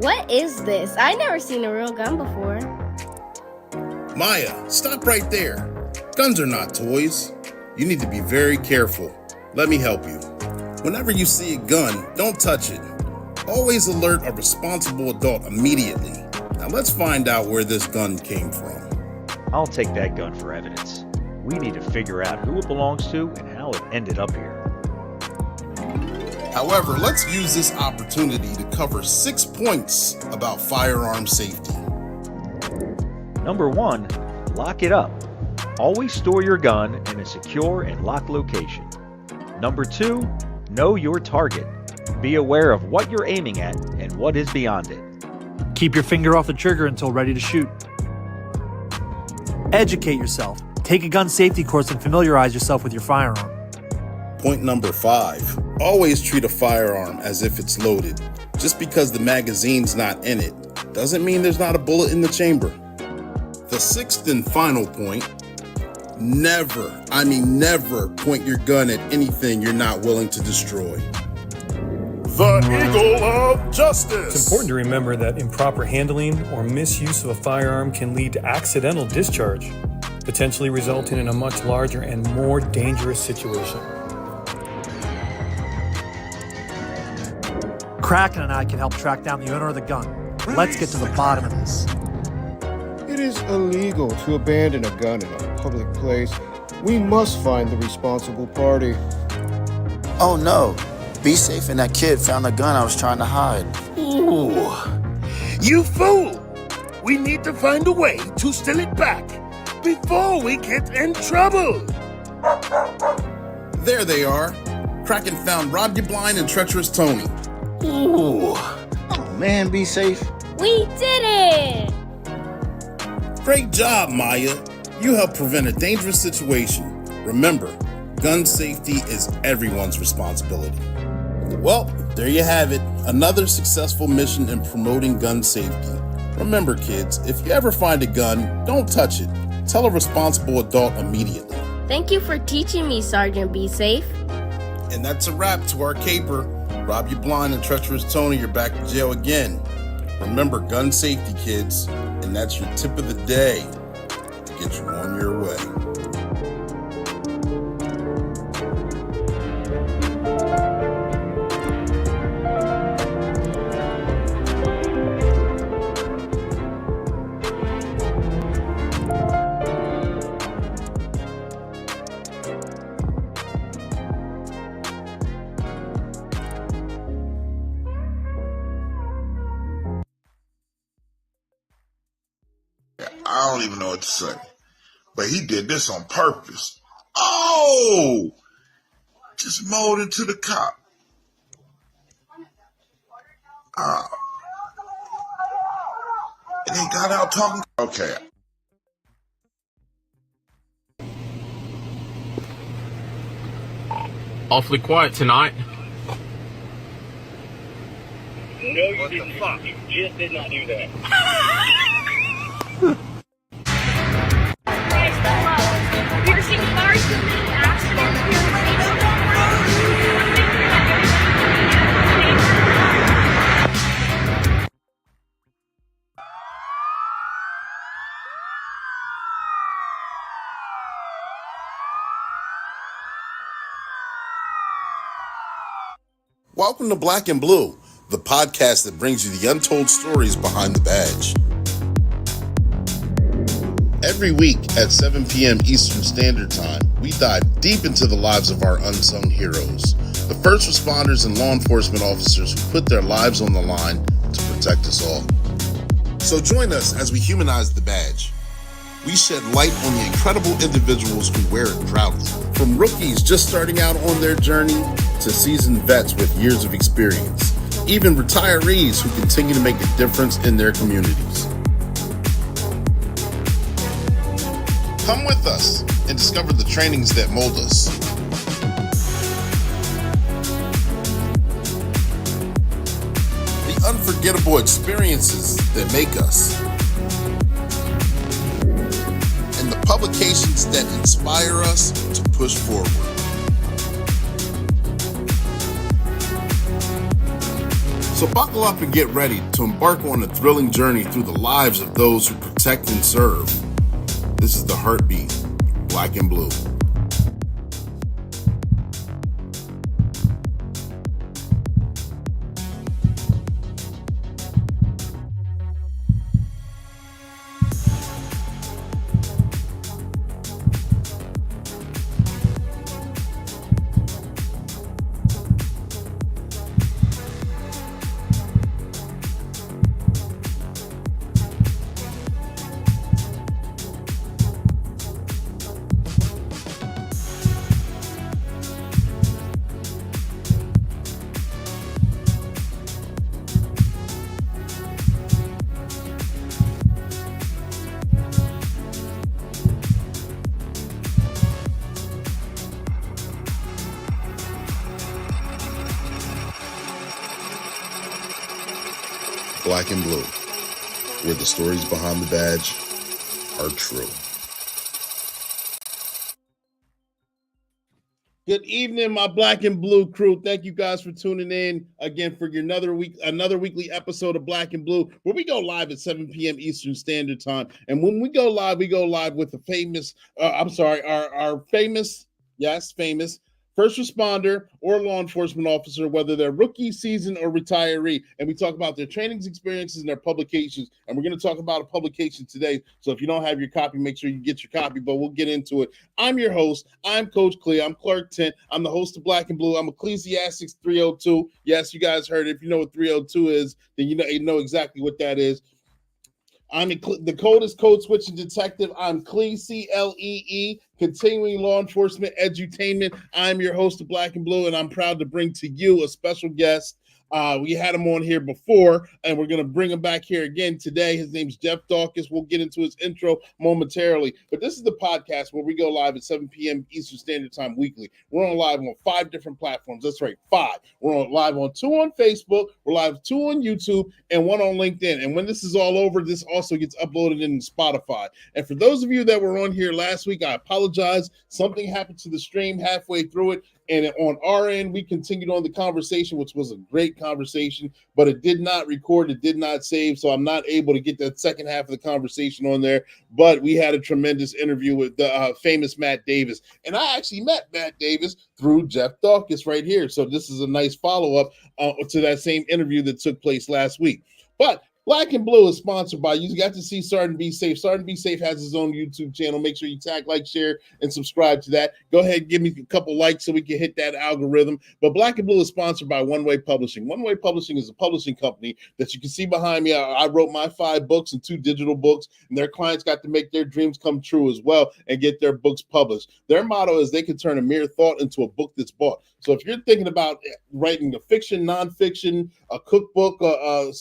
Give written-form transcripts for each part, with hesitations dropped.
What is this? I never seen a real gun before. Maya, stop right there. Guns are not toys. You need to be very careful. Let me help you. Whenever you see a gun, don't touch it. Always alert a responsible adult immediately. Now let's find out where this gun came from. I'll take that gun for evidence. We need to figure out who it belongs to and how it ended up here. However, let's use this opportunity to cover 6 points about firearm safety. Number 1, lock it up. Always store your gun in a secure and locked location. Number 2, know your target. Be aware of what you're aiming at and what is beyond it. Keep your finger off the trigger until ready to shoot. Educate yourself. Take a gun safety course and familiarize yourself with your firearm. Point number 5, always treat a firearm as if it's loaded. Just because the magazine's not in it doesn't mean there's not a bullet in the chamber. The 6th and final point, never, I mean never point your gun at anything you're not willing to destroy. The Eagle of Justice. It's important to remember that improper handling or misuse of a firearm can lead to accidental discharge, potentially resulting in a much larger and more dangerous situation. Kraken and I can help track down the owner of the gun. Let's get to the bottom of this. It is illegal to abandon a gun in a public place. We must find the responsible party. Oh no, Be Safe and that kid found the gun I was trying to hide. Ooh, you fool! We need to find a way to steal it back before we get in trouble. There they are. Kraken found Rob You Blind and Treacherous Tony. Ooh. Oh man, Be Safe. We did it! Great job, Maya. You helped prevent a dangerous situation. Remember, gun safety is everyone's responsibility. Well, there you have it. Another successful mission in promoting gun safety. Remember, kids, if you ever find a gun, don't touch it. Tell a responsible adult immediately. Thank you for teaching me, Sergeant Be Safe. And that's a wrap to our caper. Rob You Blind and Treacherous Tony are back in jail again. Remember, gun safety, kids. And that's your tip of the day to get you on your way. I don't even know what to say. But he did this on purpose. Oh! Just mowed into the cop. And he got out talking. Okay. Awfully quiet tonight. No, you didn't. Fuck. You just did not do that. Welcome to Black and Blue, the podcast that brings you the untold stories behind the badge. Every week at 7 p.m. Eastern Standard Time, we dive deep into the lives of our unsung heroes, the first responders and law enforcement officers who put their lives on the line to protect us all. So join us as we humanize the badge. We shed light on the incredible individuals who wear it proudly. From rookies just starting out on their journey to seasoned vets with years of experience, even retirees who continue to make a difference in their communities. Come with us and discover the trainings that mold us. The unforgettable experiences that make us. And the publications that inspire us to push forward. So So buckle up and get ready to embark on a thrilling journey through the lives of those who protect and serve. This is the Heartbeat, Black and Blue. Black and Blue, where the stories behind the badge are true. Good evening, my Black and Blue crew. Thank you guys for tuning in again for another weekly episode of Black and Blue, where we go live at 7 p.m. Eastern Standard Time. And when we go live with the famous, our famous first responder or law enforcement officer, whether they're rookie, season, or retiree. And we talk about their trainings, experiences, and their publications. And we're going to talk about a publication today. So if you don't have your copy, make sure you get your copy, but we'll get into it. I'm your host. I'm Coach Clea. I'm Clark Tent. I'm the host of Black and Blue. I'm Ecclesiastics 302. Yes, you guys heard it. If you know what 302 is, then you know exactly what that is. I'm the code is Code Switching Detective. I'm Clee, C-L-E-E, continuing law enforcement edutainment. I'm your host of Black and Blue, and I'm proud to bring to you a special guest. We had him on here before, and we're going to bring him back here again today. His name's Jeff Daukas. We'll get into his intro momentarily. But this is the podcast where we go live at 7 p.m. Eastern Standard Time weekly. We're on live on 5 different platforms. That's right, 5. We're on live on 2 on Facebook. We're live 2 on YouTube and 1 on LinkedIn. And when this is all over, this also gets uploaded in Spotify. And for those of you that were on here last week, I apologize. Something happened to the stream halfway through it. And on our end, we continued on the conversation, which was a great conversation, but it did not record, it did not save, so I'm not able to get that second half of the conversation on there. But we had a tremendous interview with the famous Matt Davis, and I actually met Matt Davis through Jeff Daukas right here. So this is a nice follow-up to that same interview that took place last week. But Black and Blue is sponsored by, you got to see Sergeant Be Safe. Sergeant Be Safe has his own YouTube channel. Make sure you tag, like, share, and subscribe to that. Go ahead and give me a couple likes so we can hit that algorithm. But Black and Blue is sponsored by One Way Publishing. One Way Publishing is a publishing company that you can see behind me. I wrote my 5 books and 2 digital books, and their clients got to make their dreams come true as well and get their books published. Their motto is they can turn a mere thought into a book that's bought. So if you're thinking about writing a fiction, nonfiction, a cookbook, a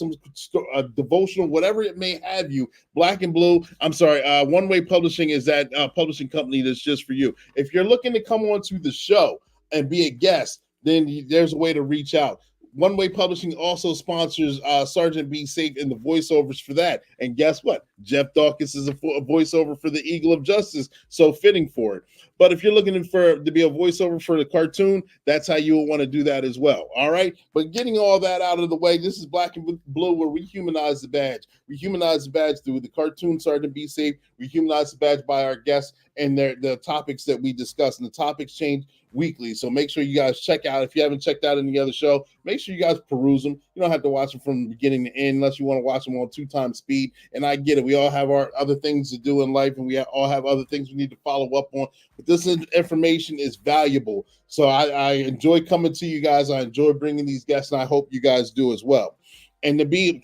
devotional, whatever it may have you, One Way Publishing is that publishing company that's just for you. If you're looking to come onto the show and be a guest, then there's a way to reach out. One Way Publishing also sponsors Sergeant Be Safe and the voiceovers for that. And guess what? Jeff Daukas is a voiceover for the Eagle of Justice, so fitting for it. But if you're looking to be a voiceover for the cartoon, that's how you will want to do that as well. All right? But getting all that out of the way, this is Black and Blue, where we humanize the badge. We humanize the badge through the cartoon Sergeant Be Safe. We humanize the badge by our guests and the topics that we discuss. And the topics change weekly. So make sure you guys check out. If you haven't checked out any other show, make sure you guys peruse them. You don't have to watch them from the beginning to end unless you want to watch them on 2x speed. And I get it. We all have our other things to do in life, and we all have other things we need to follow up on. But this information is valuable. So I enjoy coming to you guys. I enjoy bringing these guests, and I hope you guys do as well. And to be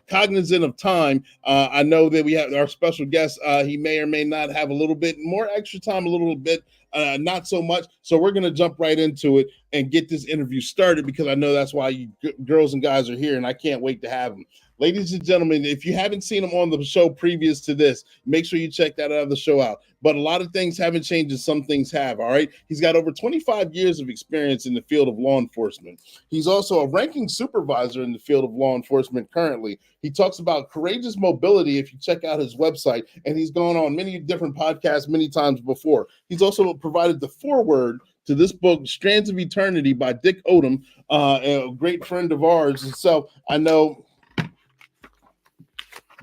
cognizant of time, I know that we have our special guest. He may or may not have a little bit more extra time, a little bit not so much. So we're going to jump right into it and get this interview started, because I know that's why you girls and guys are here, and I can't wait to have them. Ladies and gentlemen, if you haven't seen him on the show previous to this, make sure you check that other show out. But a lot of things haven't changed and some things have, all right? He's got over 25 years of experience in the field of law enforcement. He's also a ranking supervisor in the field of law enforcement currently. He talks about courageous mobility if you check out his website, and he's gone on many different podcasts many times before. He's also provided the foreword to this book, Strands of Eternity by Dick Odom, a great friend of ours. And so I know,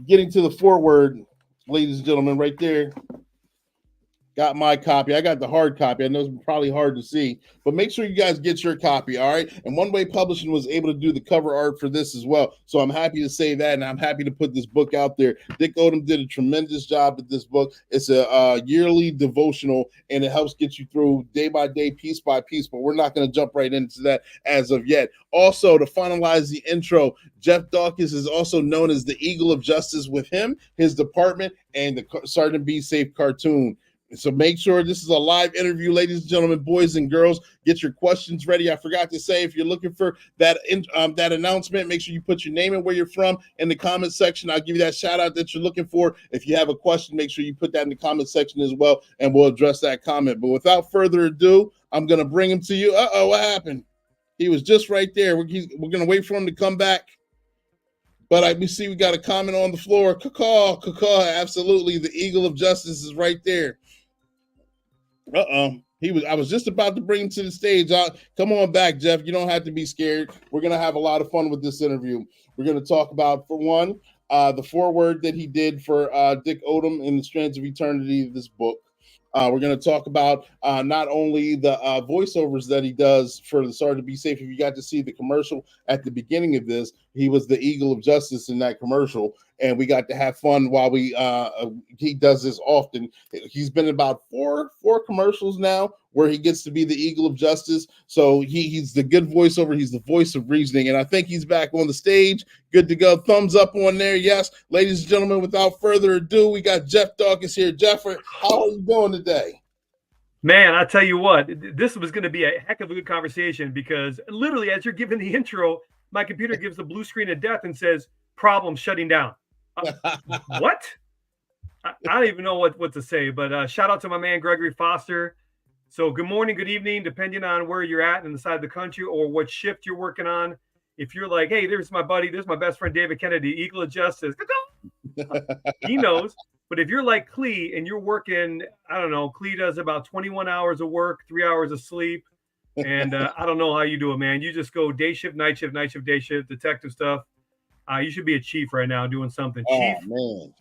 getting to the foreword, ladies and gentlemen, right there, got my copy. I got the hard copy. I know it's probably hard to see, but make sure you guys get your copy, all right? And One Way Publishing was able to do the cover art for this as well. So I'm happy to say that, and I'm happy to put this book out there. Dick Odom did a tremendous job with this book. It's a yearly devotional, and it helps get you through day by day, piece by piece, but we're not going to jump right into that as of yet. Also, to finalize the intro, Jeff Daukas is also known as the Eagle of Justice with him, his department, and the Sergeant Be Safe cartoon. So make sure this is a live interview, ladies and gentlemen, boys and girls. Get your questions ready. I forgot to say, if you're looking for that announcement, make sure you put your name and where you're from in the comment section. I'll give you that shout out that you're looking for. If you have a question, make sure you put that in the comment section as well, and we'll address that comment. But without further ado, I'm going to bring him to you. What happened? He was just right there. We're going to wait for him to come back. But we see we got a comment on the floor. Caw, absolutely. The Eagle of Justice is right there. I was just about to bring him to the stage. Come on back, Jeff. You don't have to be scared. We're going to have a lot of fun with this interview. We're going to talk about, for one, the foreword that he did for Dick Odom in the Strands of Eternity, this book. We're going to talk about not only the voiceovers that he does for the Sergeant Be Safe. If you got to see the commercial at the beginning of this, he was the Eagle of Justice in that commercial, and we got to have fun while he does this often. He's been in about four commercials now where he gets to be the Eagle of Justice. So he's the good voiceover. He's the voice of reasoning, and I think he's back on the stage. Good to go. Thumbs up on there. Yes, ladies and gentlemen, without further ado, we got Jeff Daukas here. Jeff, how are you doing today? Man, I tell you what, this was going to be a heck of a good conversation, because literally as you're giving the intro, my computer gives the blue screen of death and says, problem shutting down. What? I don't even know what to say, but shout out to my man, Gregory Foster. So good morning, good evening, depending on where you're at in the side of the country or what shift you're working on. If you're like, hey, there's my buddy, there's my best friend, David Kennedy, Eagle of Justice. He knows. But if you're like Clee and you're working, I don't know, Clee does about 21 hours of work, 3 hours of sleep. And I don't know how you do it, man. You just go day shift, night shift, day shift, detective stuff. You should be a chief right now doing something.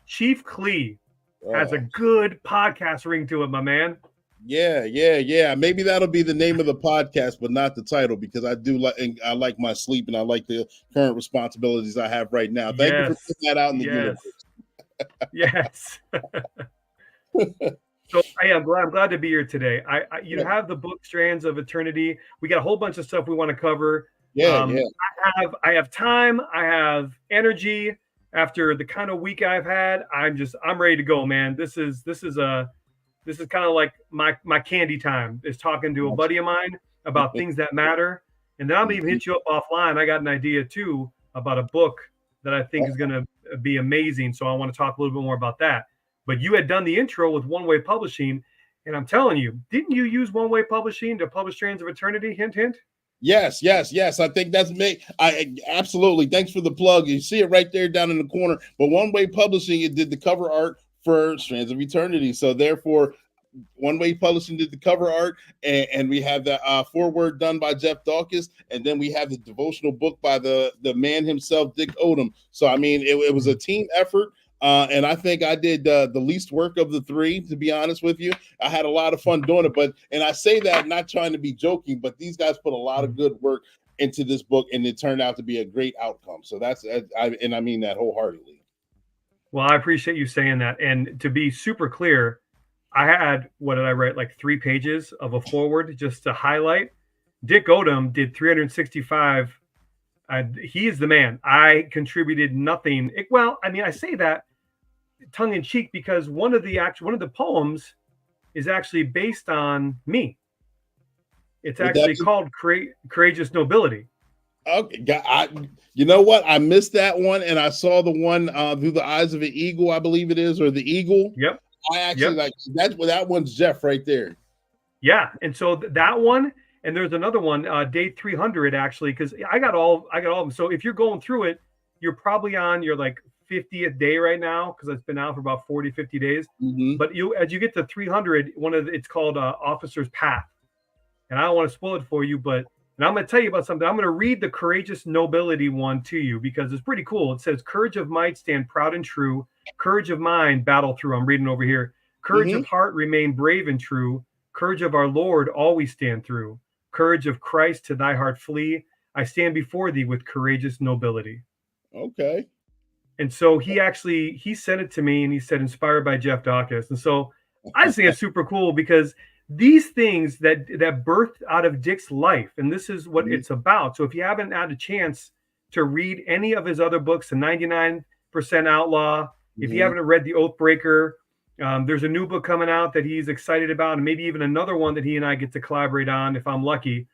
Chief Clee has a good podcast ring to it, my man. Yeah. Maybe that'll be the name of the podcast, but not the title, because I like my sleep and I like the current responsibilities I have right now. Thank you for putting that out in the universe. Yes. So I'm glad to be here today. You have the book Strands of Eternity. We got a whole bunch of stuff we want to cover. I have time. I have energy after the kind of week I've had. I'm ready to go, man. This is kind of like my candy time, is talking to a buddy of mine about things that matter. And then I'm going to even hit you up offline. I got an idea too about a book that I think is going to be amazing. So I want to talk a little bit more about that. But you had done the intro with One Way Publishing, and I'm telling you, didn't you use One Way Publishing to publish Strands of Eternity? Hint, hint. Yes. I think that's me. Absolutely. Thanks for the plug. You see it right there down in the corner. But One Way Publishing, it did the cover art for Strands of Eternity. So therefore, One Way Publishing did the cover art, and we have the foreword done by Jeff Daukas, and then we have the devotional book by the man himself, Dick Odom. So I mean, it was a team effort. And I think I did the least work of the three, to be honest with you. I had a lot of fun doing it, and I say that not trying to be joking, but these guys put a lot of good work into this book, and it turned out to be a great outcome. So I mean that wholeheartedly. Well, I appreciate you saying that. And to be super clear, I had, what did I write? Like 3 pages of a foreword just to highlight. Dick Odom did 365. He is the man. I contributed nothing. I say that tongue in cheek, because one of the poems is actually based on me. It's actually called Courageous Nobility. Okay, you know what? I missed that one, and I saw the one Through the Eyes of an Eagle, I believe it is, or the Eagle. Yep. I actually like that one's Jeff right there. Yeah, and so that one, and there's another one, day 300 actually, because I got all of them. So if you're going through it, you're probably on your like 50th day right now, because it's been out for about 40, 50 days. Mm-hmm. But as you get to 300, it's called Officer's Path. and I don't want to spoil it for you, but and I'm going to tell you about something. I'm going to read the courageous nobility one to you because it's pretty cool. It says, courage of might stand proud and true. Courage of mind battle through. I'm reading over here. Courage of heart remain brave and true. Courage of our Lord always stand through. Courage of Christ to thy heart flee. I stand before thee with courageous nobility. Okay. And so he sent it to me and he said, inspired by Jeff Daukas. And so I just think it's super cool because these things that birthed out of Dick's life, and this is what it's about. So if you haven't had a chance to read any of his other books, The 99% Outlaw, if you haven't read The Oathbreaker, there's a new book coming out that he's excited about, and maybe even another one that he and I get to collaborate on if I'm lucky.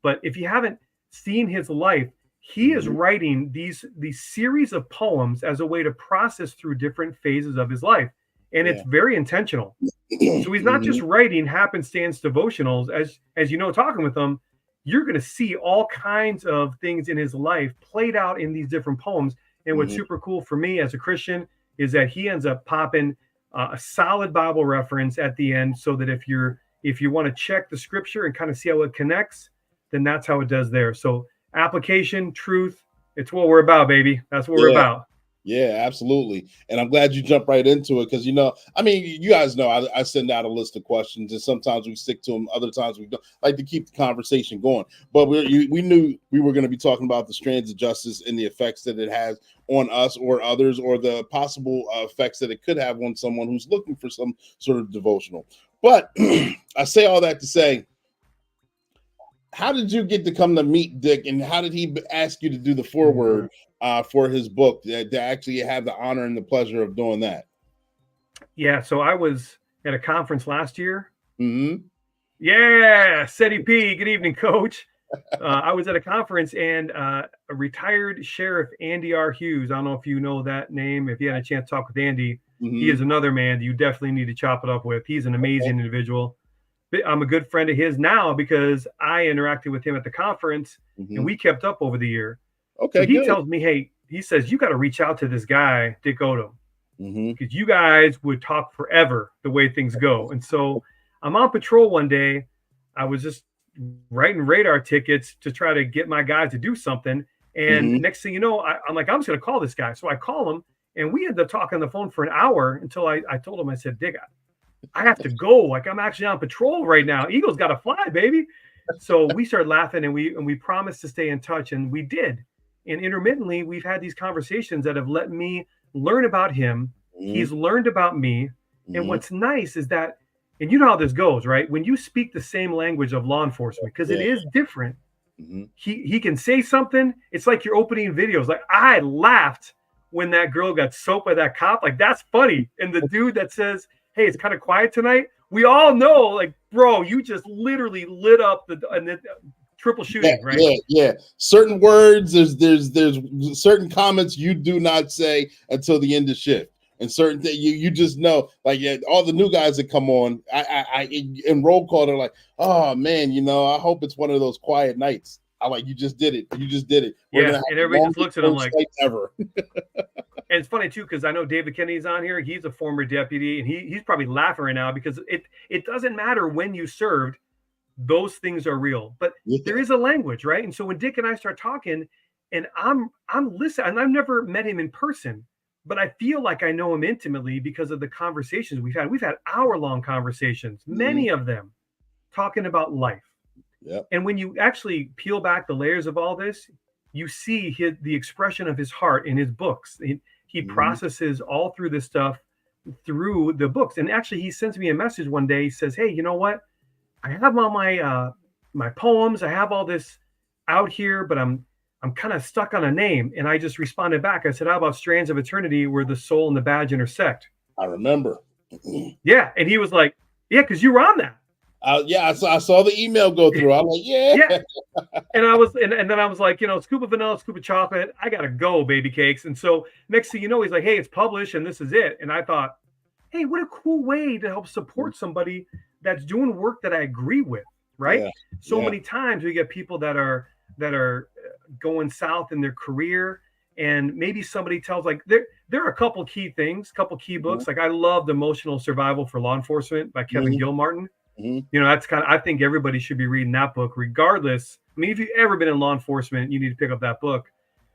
But if you haven't seen his life, he is writing these series of poems as a way to process through different phases of his life. And it's very intentional. So he's not just writing happenstance devotionals. As you know, talking with him, you're going to see all kinds of things in his life played out in these different poems. And what's super cool for me as a Christian is that he ends up popping a solid Bible reference at the end, so that if you want to check the scripture and kind of see how it connects, then that's how it does there. So application, truth, it's what we're about, baby. That's what we're about. Yeah, absolutely. And I'm glad you jumped right into it because, I mean, you guys know I send out a list of questions and sometimes we stick to them. Other times we don't like to keep the conversation going. But we knew we were going to be talking about the strands of justice and the effects that it has on us or others, or the possible effects that it could have on someone who's looking for some sort of devotional. But I say all that to say, how did you get to come to meet Dick, and how did he ask you to do the foreword for his book, to actually have the honor and the pleasure of doing that? Yeah, so I was at a conference last year. Yeah, SETI P, good evening, Coach. I was at a conference, and a retired Sheriff Andy R. Hughes, I don't know if you know that name, if you had a chance to talk with Andy, he is another man that you definitely need to chop it up with. He's an amazing individual. I'm a good friend of his now because I interacted with him at the conference and we kept up over the year. Okay. So he tells me, hey, he says, you got to reach out to this guy, Dick Odom, because you guys would talk forever the way things go. And so I'm on patrol one day. I was just writing radar tickets to try to get my guys to do something. And next thing you know, I'm like, I'm just going to call this guy. So I call him and we ended up talking on the phone for an hour until I told him, I said, Dick, I have to go. Like, I'm actually on patrol right now. Eagles got to fly, baby. So we started laughing and we promised to stay in touch, and we did. And intermittently, we've had these conversations that have let me learn about him. He's learned about me. And what's nice is that, and you know how this goes, right? When you speak the same language of law enforcement, because it is different, he can say something. It's like you're opening videos. Like, I laughed when that girl got soaped by that cop. Like, that's funny. And the dude that says, hey, it's kind of quiet tonight, we all know, like, bro, you just literally lit up the triple shooting, right? Yeah. Certain words, there's certain comments you do not say until the end of shift, and certain things you just know. Like, all the new guys that come on, I in roll call, they're like, oh man, I hope it's one of those quiet nights. I like, you just did it. Yeah, and everybody just looks at him like ever. And it's funny too, because I know David Kennedy's on here. He's a former deputy, and he's probably laughing right now because it doesn't matter when you served; those things are real. But there is a language, right? And so when Dick and I start talking, and I'm listening, and I've never met him in person, but I feel like I know him intimately because of the conversations we've had. We've had hour-long conversations, many of them, talking about life. Yep. And when you actually peel back the layers of all this, you see the expression of his heart in his books. He processes all through this stuff through the books. And actually, he sends me a message one day. He says, hey, you know what? I have all my poems. I have all this out here, but I'm kind of stuck on a name. And I just responded back. I said, how about Strands of Eternity, where the soul and the badge intersect? I remember. Yeah. And he was like, yeah, because you were on that. I saw the email go through. I'm like, yeah. And then I was like, scoop of vanilla, scoop of chocolate. I gotta go, baby cakes. And so next thing you know, he's like, hey, it's published and this is it. And I thought, hey, what a cool way to help support somebody that's doing work that I agree with, right? So many times we get people that are going south in their career, and maybe somebody tells, like, there are a couple key things, couple key books. Like, I loved Emotional Survival for Law Enforcement by Kevin Gilmartin. Mhm. You know, that's kind of, I think everybody should be reading that book regardless. I mean, if you've ever been in law enforcement, you need to pick up that book.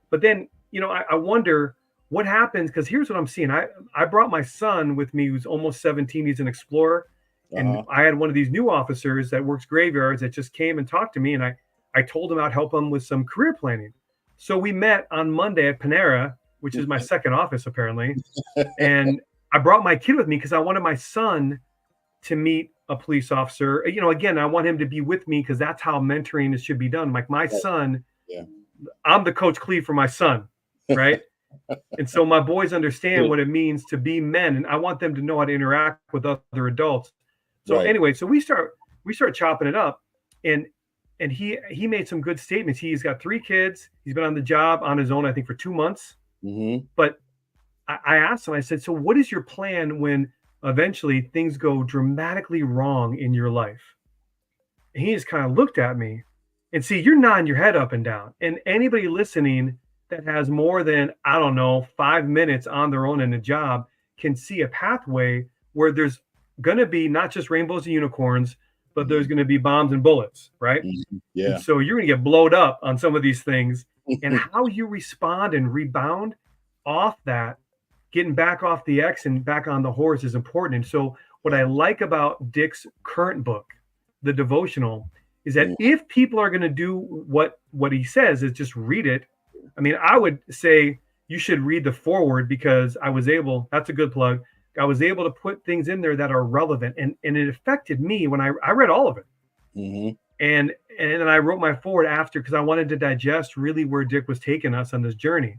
But then, you know, I wonder what happens, because here's what I'm seeing. I brought my son with me who's almost 17. He's an explorer. And I had one of these new officers that works graveyards that just came and talked to me. And I told him I'd help him with some career planning. So we met on Monday at Panera, which is my second office apparently. And I brought my kid with me because I wanted my son to meet a police officer. You know, again, I want him to be with me because that's how mentoring should be done. Like my son, I'm the coach Cleve for my son, right? And so my boys understand what it means to be men, and I want them to know how to interact with other adults. So anyway, so we start chopping it up, and he made some good statements. He's got 3 kids. He's been on the job on his own, I think, for 2 months. But I asked him, I said, so what is your plan when eventually things go dramatically wrong in your life? And he just kind of looked at me, and see, you're nodding your head up and down. And anybody listening that has more than, I don't know, 5 minutes on their own in a job can see a pathway where there's going to be not just rainbows and unicorns, but there's going to be bombs and bullets, right? Yeah. And so you're going to get blowed up on some of these things. And how you respond and rebound off that, getting back off the X and back on the horse is important. And so what I like about Dick's current book, the devotional, is that if people are going to do what he says, is just read it. I mean, I would say you should read the foreword, because I was able, that's a good plug, I was able to put things in there that are relevant, and it affected me when I read all of it. And then I wrote my foreword after, because I wanted to digest really where Dick was taking us on this journey.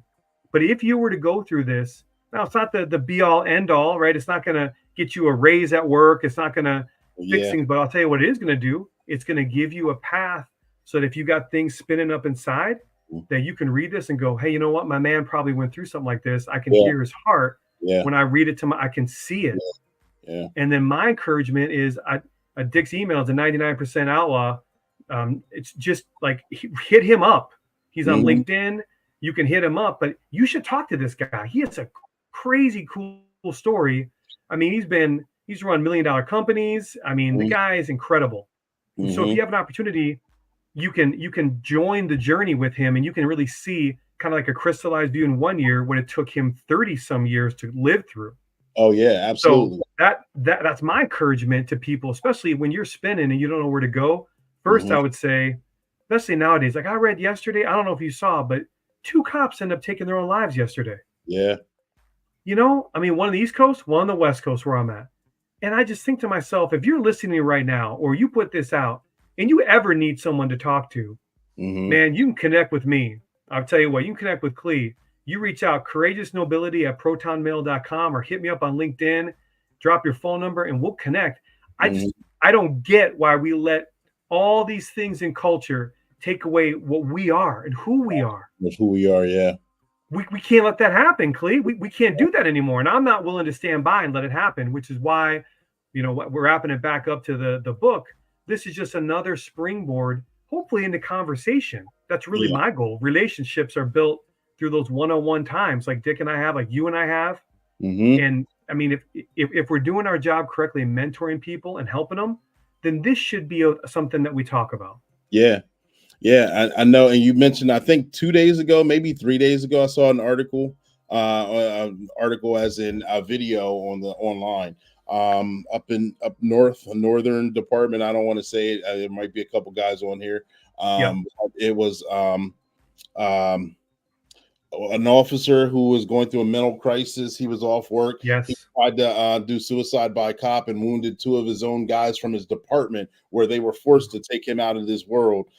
But if you were to go through this, now it's not the be all end all, right? It's not going to get you a raise at work. It's not going to fix things, but I'll tell you what it is going to do. It's going to give you a path so that if you got things spinning up inside, that you can read this and go, hey, you know what? My man probably went through something like this. I can hear his heart. When I read it I can see it. And then my encouragement is, Dick's email is a 99% outlaw. It's just like, hit him up. He's on LinkedIn. You can hit him up, but you should talk to this guy. He has a crazy cool story. I mean, he's run $1 million companies. I mean, the guy is incredible. So if you have an opportunity, you can join the journey with him, and you can really see kind of like a crystallized view in 1 year what it took him 30 some years to live through. Oh yeah, absolutely. So that's my encouragement to people, especially when you're spinning and you don't know where to go. First, I would say, especially nowadays, like I read yesterday, I don't know if you saw, but 2 cops ended up taking their own lives yesterday. Yeah. You know, I mean, one on the East Coast, one on the West Coast where I'm at. And I just think to myself, if you're listening right now, or you put this out and you ever need someone to talk to, man, you can connect with me. I'll tell you what, you can connect with Cleve. You reach out, courageousnobility@protonmail.com, or hit me up on LinkedIn, drop your phone number, and we'll connect. I don't get why we let all these things in culture take away what we are and who we are. That's who we are, yeah. We can't let that happen, Cleve. We can't do that anymore. And I'm not willing to stand by and let it happen, which is why, you know, we're wrapping it back up to the book. This is just another springboard, hopefully, into conversation. That's really my goal. Relationships are built through those one-on-one times, like Dick and I have, like you and I have. And I mean, if we're doing our job correctly and mentoring people and helping them, then this should be something that we talk about. Yeah. Yeah, I know. And you mentioned, I think 2 days ago, maybe 3 days ago, I saw an article, as in a video online, up north, northern department. I don't want to say it. There might be a couple guys on here. It was an officer who was going through a mental crisis. He was off work. He tried to do suicide by cop and wounded 2 of his own guys from his department, where they were forced to take him out of this world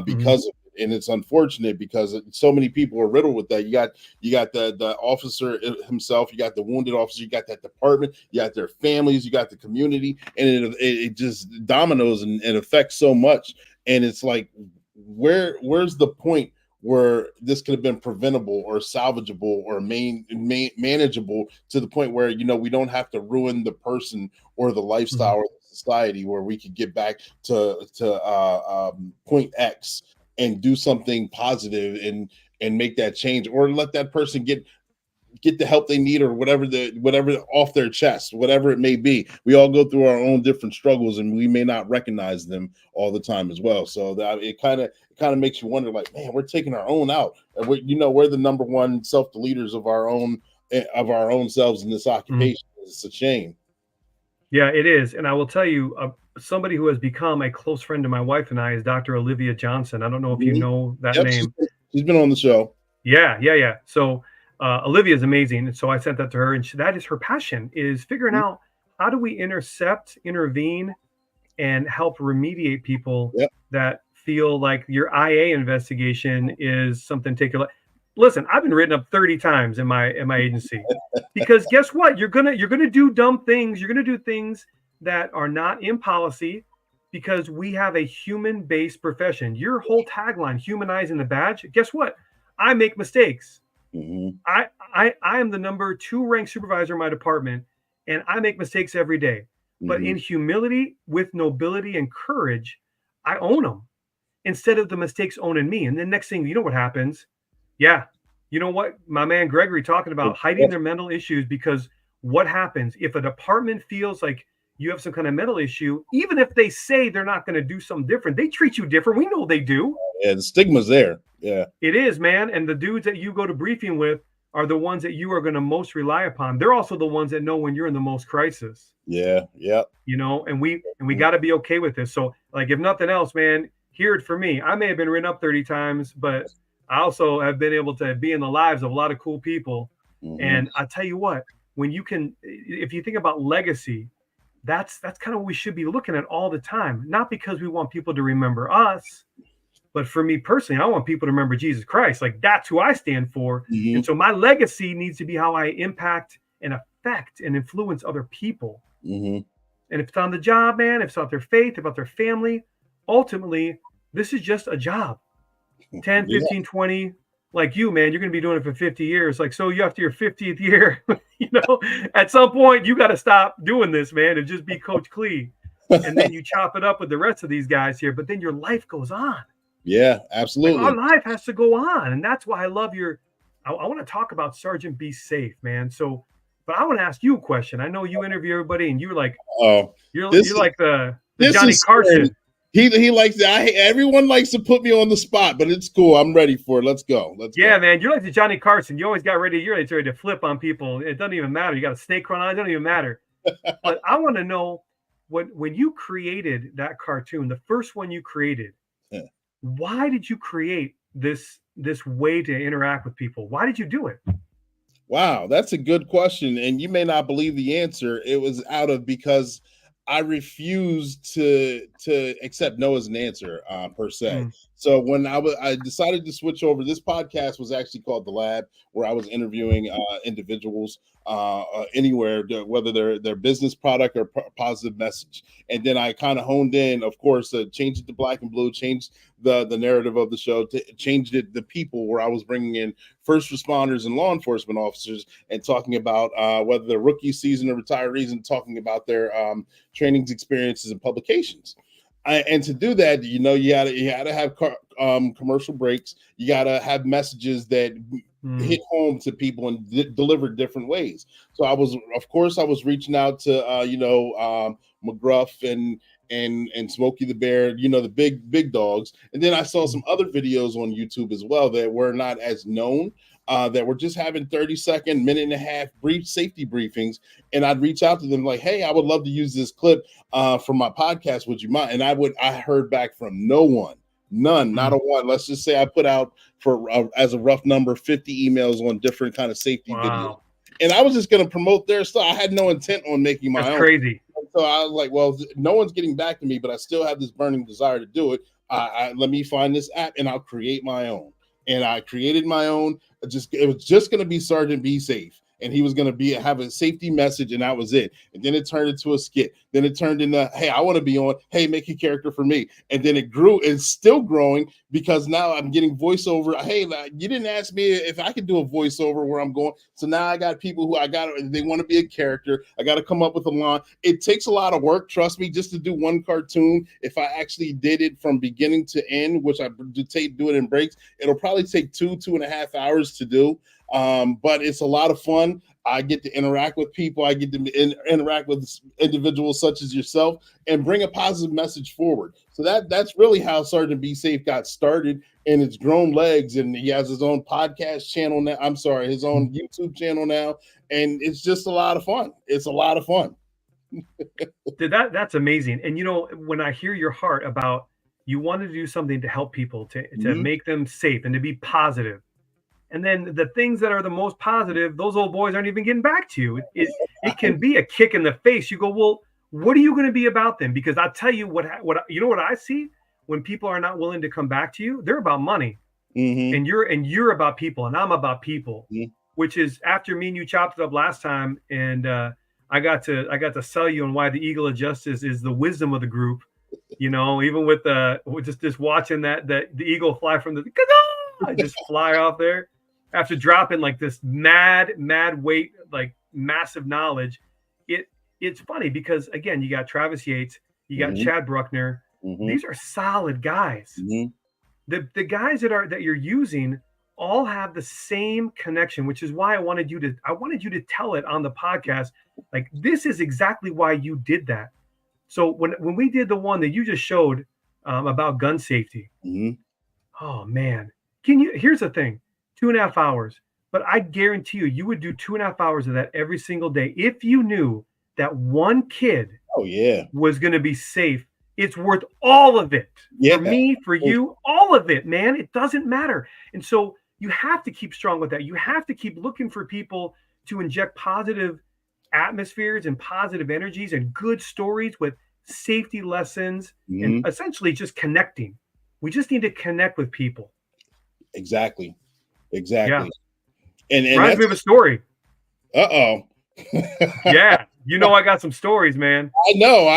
because of it. And it's unfortunate because so many people are riddled with that. You got the officer himself, you got the wounded officer, you got that department, you got their families, you got the community, and it just dominoes and affects so much. And it's like, where's the point where this could have been preventable or salvageable or manageable to the point where, you know, we don't have to ruin the person or the lifestyle or the society, where we could get back to point X and do something positive and make that change, or let that person get get the help they need, or whatever off their chest, whatever it may be. We all go through our own different struggles, and we may not recognize them all the time as well. So that it kind of makes you wonder, like, man, we're taking our own out, and we're the number one self-deleters of our own selves in this occupation. It's a shame. Yeah, it is. And I will tell you, somebody who has become a close friend to my wife and I is Dr. Olivia Johnson. I don't know if you know that name. She's been on the show. Yeah. So Olivia is amazing. And so I sent that to her, and that is her passion, is figuring out how do we intervene, and help remediate people that feel like your IA investigation is something taken. Listen, I've been written up 30 times in my agency because guess what? You're gonna do dumb things. You're gonna do things that are not in policy, because we have a human-based profession. Your whole tagline, humanizing the badge. Guess what? I make mistakes. I am the number 2 ranked supervisor in my department, and I make mistakes every day. But in humility, with nobility and courage, I own them instead of the mistakes owning me. And then next thing, you know what happens? Yeah. You know what? My man Gregory talking about hiding their mental issues, because what happens if a department feels like you have some kind of mental issue, even if they say they're not going to do something different, they treat you different. We know they do. Yeah, the stigma's there. Yeah. It is, man. And the dudes that you go to briefing with are the ones that you are going to most rely upon. They're also the ones that know when you're in the most crisis. Yeah. And we got to be okay with this. So, like, if nothing else, man, hear it from me. I may have been written up 30 times, but I also have been able to be in the lives of a lot of cool people. And I tell you what, if you think about legacy, that's kind of what we should be looking at all the time. Not because we want people to remember us, but for me personally, I want people to remember Jesus Christ. Like, that's who I stand for. And so my legacy needs to be how I impact and affect and influence other people. And if it's on the job, man, if it's about their faith, about their family, ultimately, this is just a job. 10, 15, 20, like you, man, you're going to be doing it for 50 years. Like, so you after your 50th year, at some point you got to stop doing this, man, and just be Coach Clee. And then you chop it up with the rest of these guys here, but then your life goes on. Yeah, absolutely. Like, our life has to go on. And that's why I love I want to talk about Sergeant Be Safe, man. So, but I want to ask you a question. I know you interview everybody, and you're like, you're like the Johnny Carson. He likes that. Everyone likes to put me on the spot, but it's cool. I'm ready for it. Let's go. Yeah, man. You're like the Johnny Carson. You always got ready. You're ready to flip on people. It doesn't even matter. You got a snake run on. It doesn't even matter. But I want to know, when you created that cartoon, the first one you created, why did you create this way to interact with people? Why did you do it? Wow, that's a good question. And you may not believe the answer. It was because I refused to accept no as an answer, per se. So when I decided to switch over, this podcast was actually called The Lab, where I was interviewing individuals anywhere, whether they're business product or positive message. And then I kind of honed in, of course, changed it to black and blue, changed the narrative of the show, changed it the people, where I was bringing in first responders and law enforcement officers and talking about whether they're rookie season or retirees, and talking about their trainings, experiences, and publications. And to do that, you got to have commercial breaks. You got to have messages that hit home to people and deliver different ways. So I was reaching out to McGruff and Smokey the Bear, the big dogs. And then I saw some other videos on YouTube as well that were not as known, that were just having 30-second, minute and a half brief safety briefings. And I'd reach out to them like, hey, I would love to use this clip for my podcast. Would you mind? And I heard back from no one. None, not a one. Let's just say I put out as a rough number, 50 emails on different kind of safety videos. And I was just going to promote their stuff. I had no intent on making my own. That's crazy. So I was like, well, no one's getting back to me, but I still have this burning desire to do it. Let me find this app and I'll create my own. And I created my own. It was just going to be Sergeant Be Safe. And he was going to have a safety message, and that was it. And then it turned into a skit. Then it turned into, hey, I want to be on. Hey, make a character for me. And then it grew. It's still growing because now I'm getting voiceover. Hey, you didn't ask me if I could do a voiceover where I'm going. So now I got people who they want to be a character. I got to come up with a line. It takes a lot of work, trust me, just to do one cartoon. If I actually did it from beginning to end, which I do it in breaks, it'll probably take 2.5 hours to do. But it's a lot of fun. I get to interact with people. I get to interact with individuals such as yourself and bring a positive message forward. So that's really how Sergeant Be Safe got started, and it's grown legs. And he has his own podcast channel now. I'm sorry, his own YouTube channel now, and it's just a lot of fun. It's a lot of fun. Dude, that's amazing. And you know, when I hear your heart about you wanted to do something to help people, to make them safe and to be positive. And then the things that are the most positive, those old boys aren't even getting back to you. It can be a kick in the face. You go, well, what are you going to be about then? Because I'll tell you what you know what I see when people are not willing to come back to you. They're about money, and you're about people, and I'm about people. Which is after me and you chopped it up last time, and I got to sell you on why the Eagle of Justice is the wisdom of the group. You know, even with just watching the eagle fly from the just fly off there. After dropping like this mad weight, like massive knowledge, it's funny because again, you got Travis Yates, you got Chad Bruckner. These are solid guys. The guys that you're using all have the same connection, which is why I wanted you to tell it on the podcast. Like this is exactly why you did that. So when we did the one that you just showed about gun safety, oh man, here's the thing. 2.5 hours, but I guarantee you would do 2.5 hours of that every single day if you knew that one kid was going to be safe. It's worth all of it. For me, for you, all of it, man. It doesn't matter. And so you have to keep strong with that. You have to keep looking for people to inject positive atmospheres and positive energies and good stories with safety lessons and essentially just connecting. We just need to connect with people. Exactly. Yeah. And reminds me of a story. Yeah. You know, I got some stories, man. I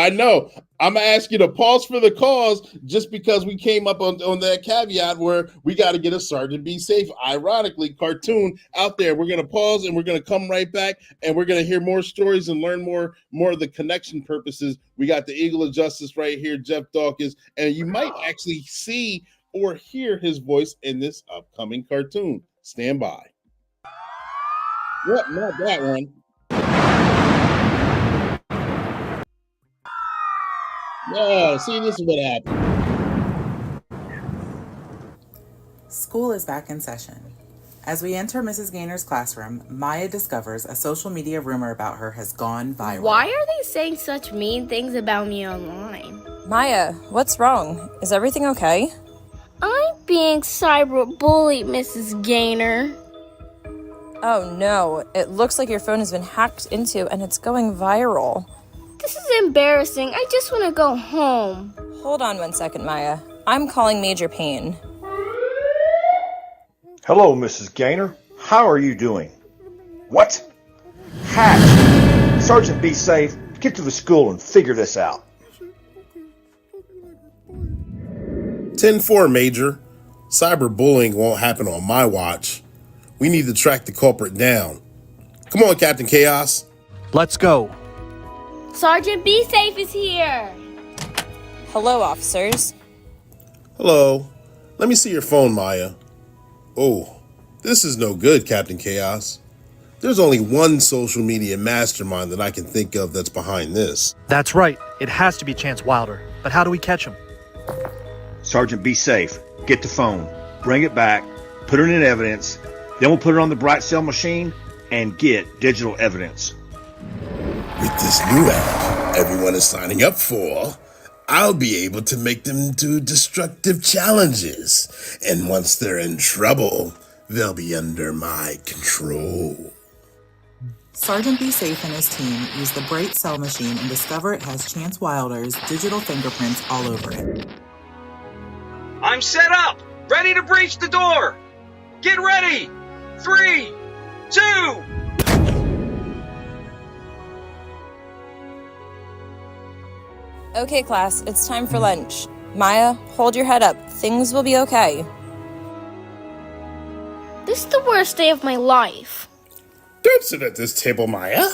know. I'm gonna ask you to pause for the cause just because we came up on that caveat where we got to get a Sergeant Be Safe, ironically, cartoon out there. We're gonna pause and we're gonna come right back and we're gonna hear more stories and learn more of the connection purposes. We got the Eagle of Justice right here, Jeff Daukas, and you might actually see or hear his voice in this upcoming cartoon. Stand by. What? Not that one. No, see, this is what happened. School is back in session. As we enter Mrs. Gaynor's classroom, Maya discovers a social media rumor about her has gone viral. Why are they saying such mean things about me online? Maya, what's wrong? Is everything okay? I'm being cyberbullied, Mrs. Gaynor. Oh no, it looks like your phone has been hacked into and it's going viral. This is embarrassing. I just want to go home. Hold on 1 second, Maya. I'm calling Major Payne. Hello, Mrs. Gaynor. How are you doing? What? Hacked. Sergeant Be Safe, get to the school and figure this out. 10-4, Major. Cyberbullying won't happen on my watch. We need to track the culprit down. Come on, Captain Chaos. Let's go. Sergeant Be Safe is here. Hello, officers. Hello. Let me see your phone, Maya. Oh, this is no good, Captain Chaos. There's only one social media mastermind that I can think of that's behind this. That's right. It has to be Chance Wilder. But how do we catch him? Sergeant Be Safe, get the phone, bring it back, put it in evidence, then we'll put it on the Bright Cell machine and get digital evidence. With this new app everyone is signing up for, I'll be able to make them do destructive challenges. And once they're in trouble, they'll be under my control. Sergeant Be Safe and his team use the Bright Cell machine and discover it has Chance Wilder's digital fingerprints all over it. I'm set up! Ready to breach the door! Get ready! 3, 2... Okay, class, it's time for lunch. Maya, hold your head up. Things will be okay. This is the worst day of my life. Don't sit at this table, Maya.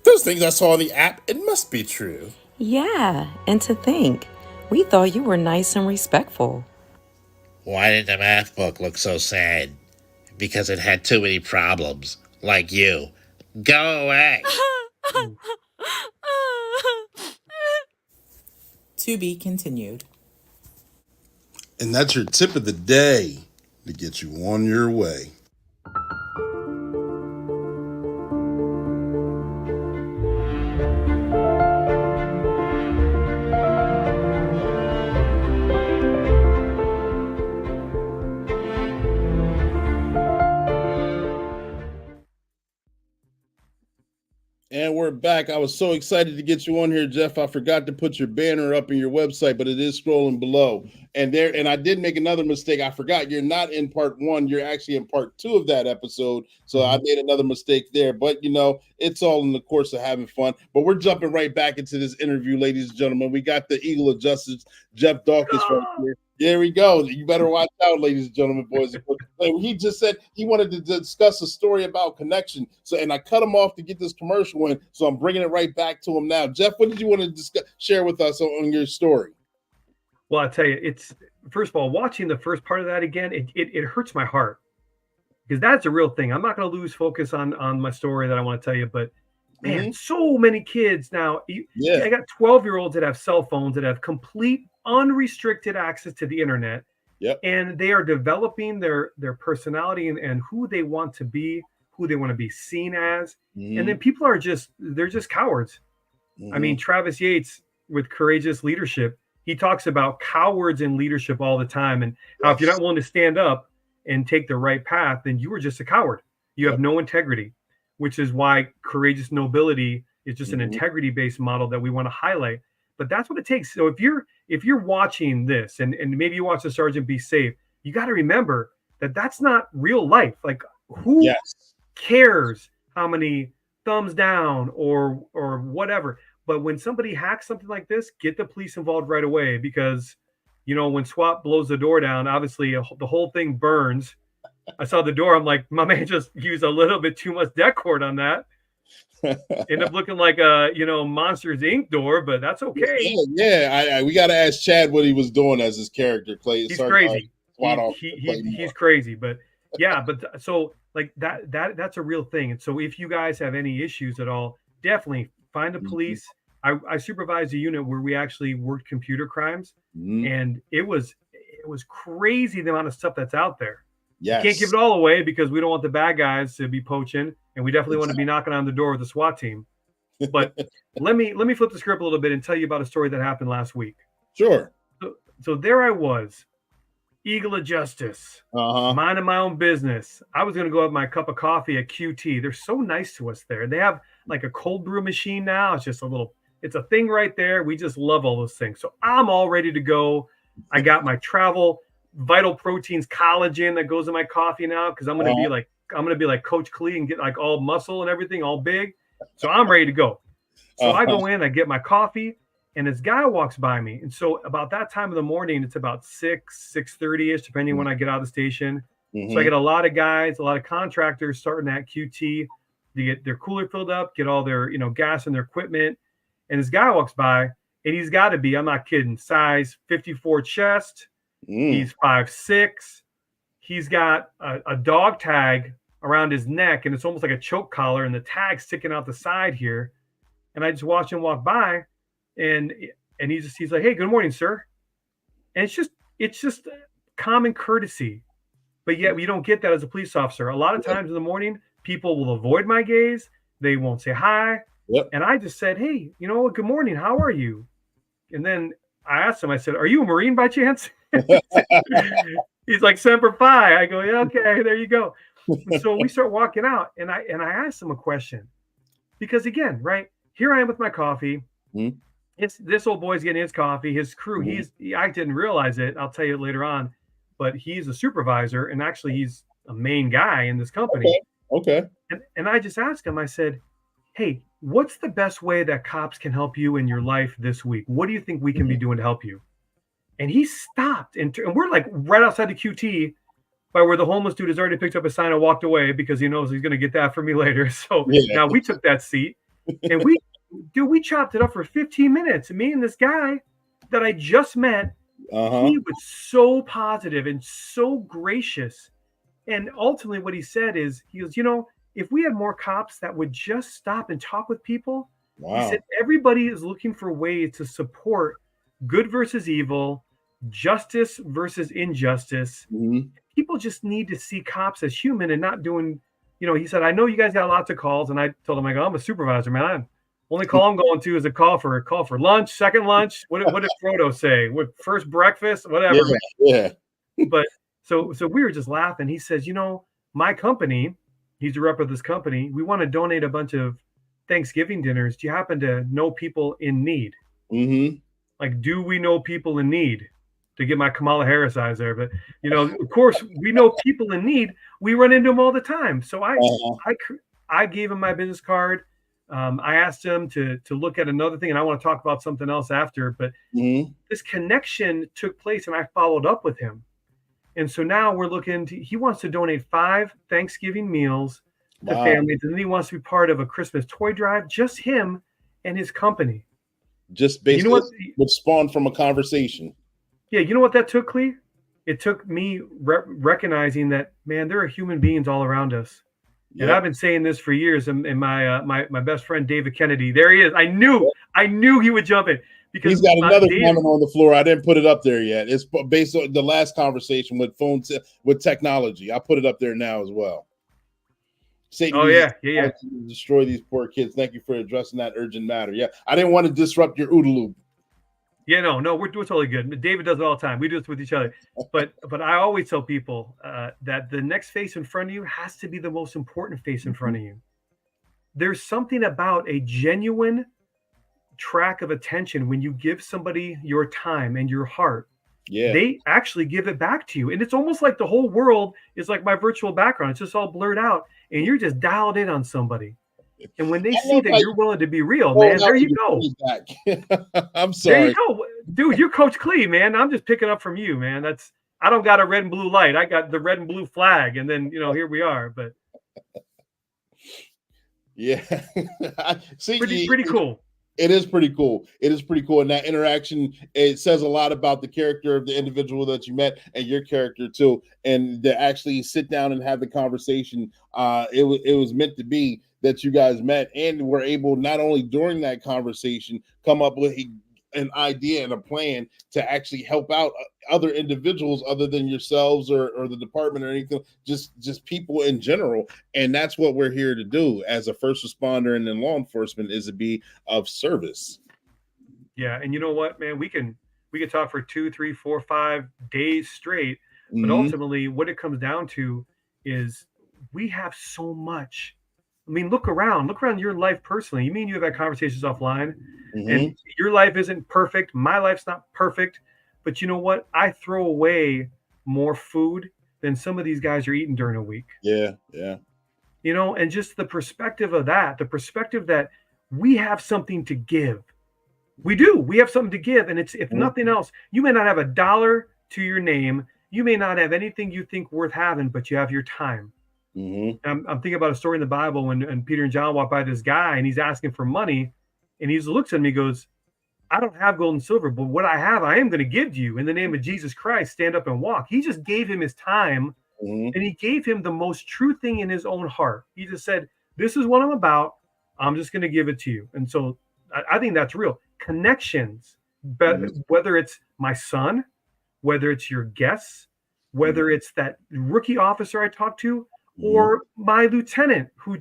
Those things I saw in the app, it must be true. Yeah, and to think, we thought you were nice and respectful. Why did the math book look so sad? because it had too many problems, like you. Go away. To be continued. And that's your tip of the day to get you on your way. And we're back. I was so excited to get you on here, Jeff. I forgot to put your banner up in your website, but it is scrolling below. And I did make another mistake. I forgot you're not in part 1. You're actually in part 2 of that episode. So I made another mistake there. But it's all in the course of having fun. But we're jumping right back into this interview, ladies and gentlemen. We got the Eagle of Justice, Jeff Daukas, right here. There we go. You better watch out, ladies and gentlemen, boys. He just said he wanted to discuss a story about connection. And I cut him off to get this commercial in. So I'm bringing it right back to him now. Jeff, what did you want to share with us on your story? Well, I tell you, it's first of all, watching the first part of that again, it hurts my heart because that's a real thing. I'm not going to lose focus on my story that I want to tell you, but man, so many kids now. I got 12-year-olds that have cell phones that have complete unrestricted access to the internet. Yep. And they are developing their personality and who they want to be, who they want to be seen as. And then people are they're just cowards. I mean, Travis Yates with Courageous Leadership, he talks about cowards in leadership all the time. And how if you're not willing to stand up and take the right path, then you are just a coward. You have no integrity, which is why Courageous Nobility is just an integrity-based model that we want to highlight. But that's what it takes. So if you're watching this and maybe you watch the Sergeant Be Safe, you got to remember that that's not real life. Like who cares how many thumbs down or whatever. But when somebody hacks something like this, get the police involved right away because, when SWAT blows the door down, obviously the whole thing burns. I saw the door. I'm like, my man just used a little bit too much deck cord on that. End up looking like a Monsters Inc. door, but that's okay. We got to ask Chad what he was doing as his character. He's crazy. He's crazy, but so like that's a real thing. And so if you guys have any issues at all, definitely find the police. I supervised a unit where we actually worked computer crimes, and it was crazy the amount of stuff that's out there. Yes. Can't give it all away because we don't want the bad guys to be poaching, and we definitely want to be knocking on the door with the SWAT team. But let me flip the script a little bit and tell you about a story that happened last week. Sure. So there I was, Eagle of Justice, minding my own business. I was going to go have my cup of coffee at QT. They're so nice to us there. They have like a cold brew machine now. It's just it's a thing right there. We just love all those things. So I'm all ready to go. I got my travel Vital Proteins collagen that goes in my coffee now because I'm gonna be like Coach Klee and get like all muscle and everything, all big. So I'm ready to go. So I go in, I get my coffee, and this guy walks by me. And so about that time of the morning, it's about 6:30ish, depending when I get out of the station. So I get a lot of guys, a lot of contractors starting at QT to get their cooler filled up, get all their gas in their equipment. And this guy walks by, and he's got to be, I'm not kidding, size 54 chest. He's 5'6". He's got a dog tag around his neck, and it's almost like a choke collar, and the tag sticking out the side here. And I just watch him walk by, and he's like, "Hey, good morning, sir." And it's just common courtesy, but yet you don't get that as a police officer. A lot of times in the morning, people will avoid my gaze. They won't say hi. Yep. And I just said, "Hey, good morning. How are you?" And then I asked him, I said, "Are you a Marine by chance?" He's like, "Semper Fi." I go, "Yeah, okay, there you go." And so we start walking out, and I asked him a question because again, right here I am with my coffee. It's this old boy's getting his coffee. His crew, I didn't realize it. I'll tell you later on, but he's a supervisor, and actually he's a main guy in this company. Okay. And I just asked him. I said, "Hey, what's the best way that cops can help you in your life this week? What do you think we can be doing to help you?" And he stopped, and we're like right outside the QT by where the homeless dude has already picked up a sign and walked away because he knows he's going to get that from me later. So now we took that seat, and we chopped it up for 15 minutes. Me and this guy that I just met, he was so positive and so gracious. And ultimately what he said is, he goes, if we had more cops that would just stop and talk with people, he said, everybody is looking for ways to support good versus evil, justice versus injustice. People just need to see cops as human and not doing, he said, I know you guys got lots of calls. And I told him, I go, I'm a supervisor, man. Only call I'm going to is a call for lunch, second lunch. What did Frodo say? What, first breakfast, whatever. Yeah. But so we were just laughing. He says, my company, he's a rep of this company, we want to donate a bunch of Thanksgiving dinners. Do you happen to know people in need? Like, do we know people in need? To get my Kamala Harris eyes there, but of course we know people in need. We run into them all the time. So I gave him my business card. I asked him to look at another thing, and I want to talk about something else after. But this connection took place, and I followed up with him. And so now we're looking to. He wants to donate 5 Thanksgiving meals to families, and then he wants to be part of a Christmas toy drive. Just him and his company. Just basically, what spawned from a conversation. Yeah, you know what that took, Clee? It took me recognizing that, man, there are human beings all around us. Yep. And I've been saying this for years. And my best friend, David Kennedy, there he is. I knew he would jump in. Because he's got another comment on the floor. I didn't put it up there yet. It's based on the last conversation with phones, with technology. I put it up there now as well. Satan yeah. Destroy these poor kids. Thank you for addressing that urgent matter. Yeah, I didn't want to disrupt your OODA loop. Yeah, no, we're totally good. David does it all the time. We do this with each other. But I always tell people that the next face in front of you has to be the most important face in front of you. There's something about a genuine track of attention when you give somebody your time and your heart. Yeah, they actually give it back to you. And it's almost like the whole world is like my virtual background. It's just all blurred out, and you're just dialed in on somebody. And when they see that you're willing to be real, man, there you go. I'm sorry. There you go. Dude, you're Coach Clee, man. I'm just picking up from you, man. I don't got a red and blue light. I got the red and blue flag. And then, here we are. But yeah. See, pretty cool. It is pretty cool. And that interaction, it says a lot about the character of the individual that you met and your character too. And to actually sit down and have the conversation, it was meant to be that you guys met and were able, not only during that conversation, come up with an idea and a plan to actually help out other individuals other than yourselves or the department or anything, just people in general. And that's what we're here to do as a first responder and in law enforcement, is to be of service. Yeah. And you know what, man, we can talk for 2, 3, 4, 5 days straight, but ultimately what it comes down to is we have so much. I mean, look around your life personally. You mean you have had conversations offline, and your life isn't perfect. My life's not perfect, but you know what? I throw away more food than some of these guys are eating during a week. Yeah. And just the perspective of that, the perspective that we have something to give. We do. We have something to give. And it's, if nothing else, you may not have $1 to your name. You may not have anything you think worth having, but you have your time. I'm thinking about a story in the Bible when Peter and John walk by this guy and he's asking for money, and he looks at me and goes, I don't have gold and silver, but what I have, I am going to give to you. In the name of Jesus Christ, stand up and walk. He just gave him his time, and he gave him the most true thing in his own heart. He just said, this is what I'm about. I'm just going to give it to you. And so I think that's real. Connections, whether it's my son, whether it's your guests, whether it's that rookie officer I talked to, or my lieutenant who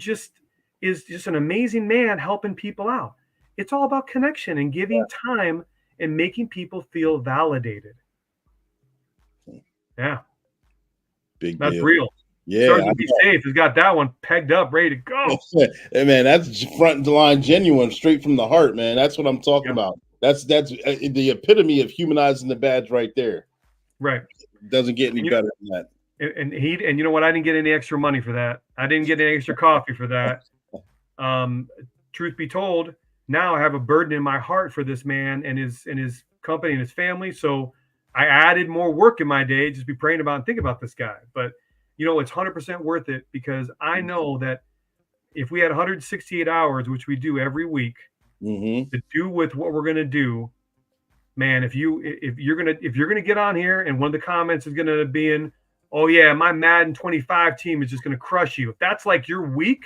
is just an amazing man helping people out. It's all about connection and giving time and making people feel validated. Yeah. That's deal. Real. Yeah. Sergeant Be Safe has got that one pegged up, ready to go. Hey, man, that's front line genuine, straight from the heart, man. That's what I'm talking about. That's the epitome of humanizing the badge right there. Right. Doesn't get any better than that. And you know what? I didn't get any extra money for that. I didn't get any extra coffee for that. Truth be told, now I have a burden in my heart for this man and his company and his family. So I added more work in my day, just be praying about and think about this guy. But it's 100% worth it, because I know that if we had 168 hours, which we do every week, to do with what we're going to do, man, if you're gonna get on here and one of the comments is going to be in, oh yeah, my Madden 25 team is just going to crush you. If that's like your week,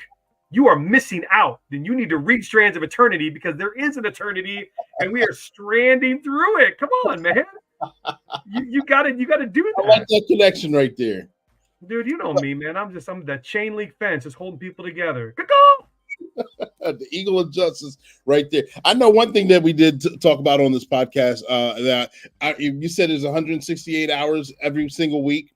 you are missing out. Then you need to read Strands of Eternity, because there is an eternity and we are stranding through it. Come on, man. You gotta do that. I like that connection right there. Dude, you know me, man. I'm that chain link fence just holding people together. The eagle of justice right there. I know one thing that we did talk about on this podcast, you said is 168 hours every single week.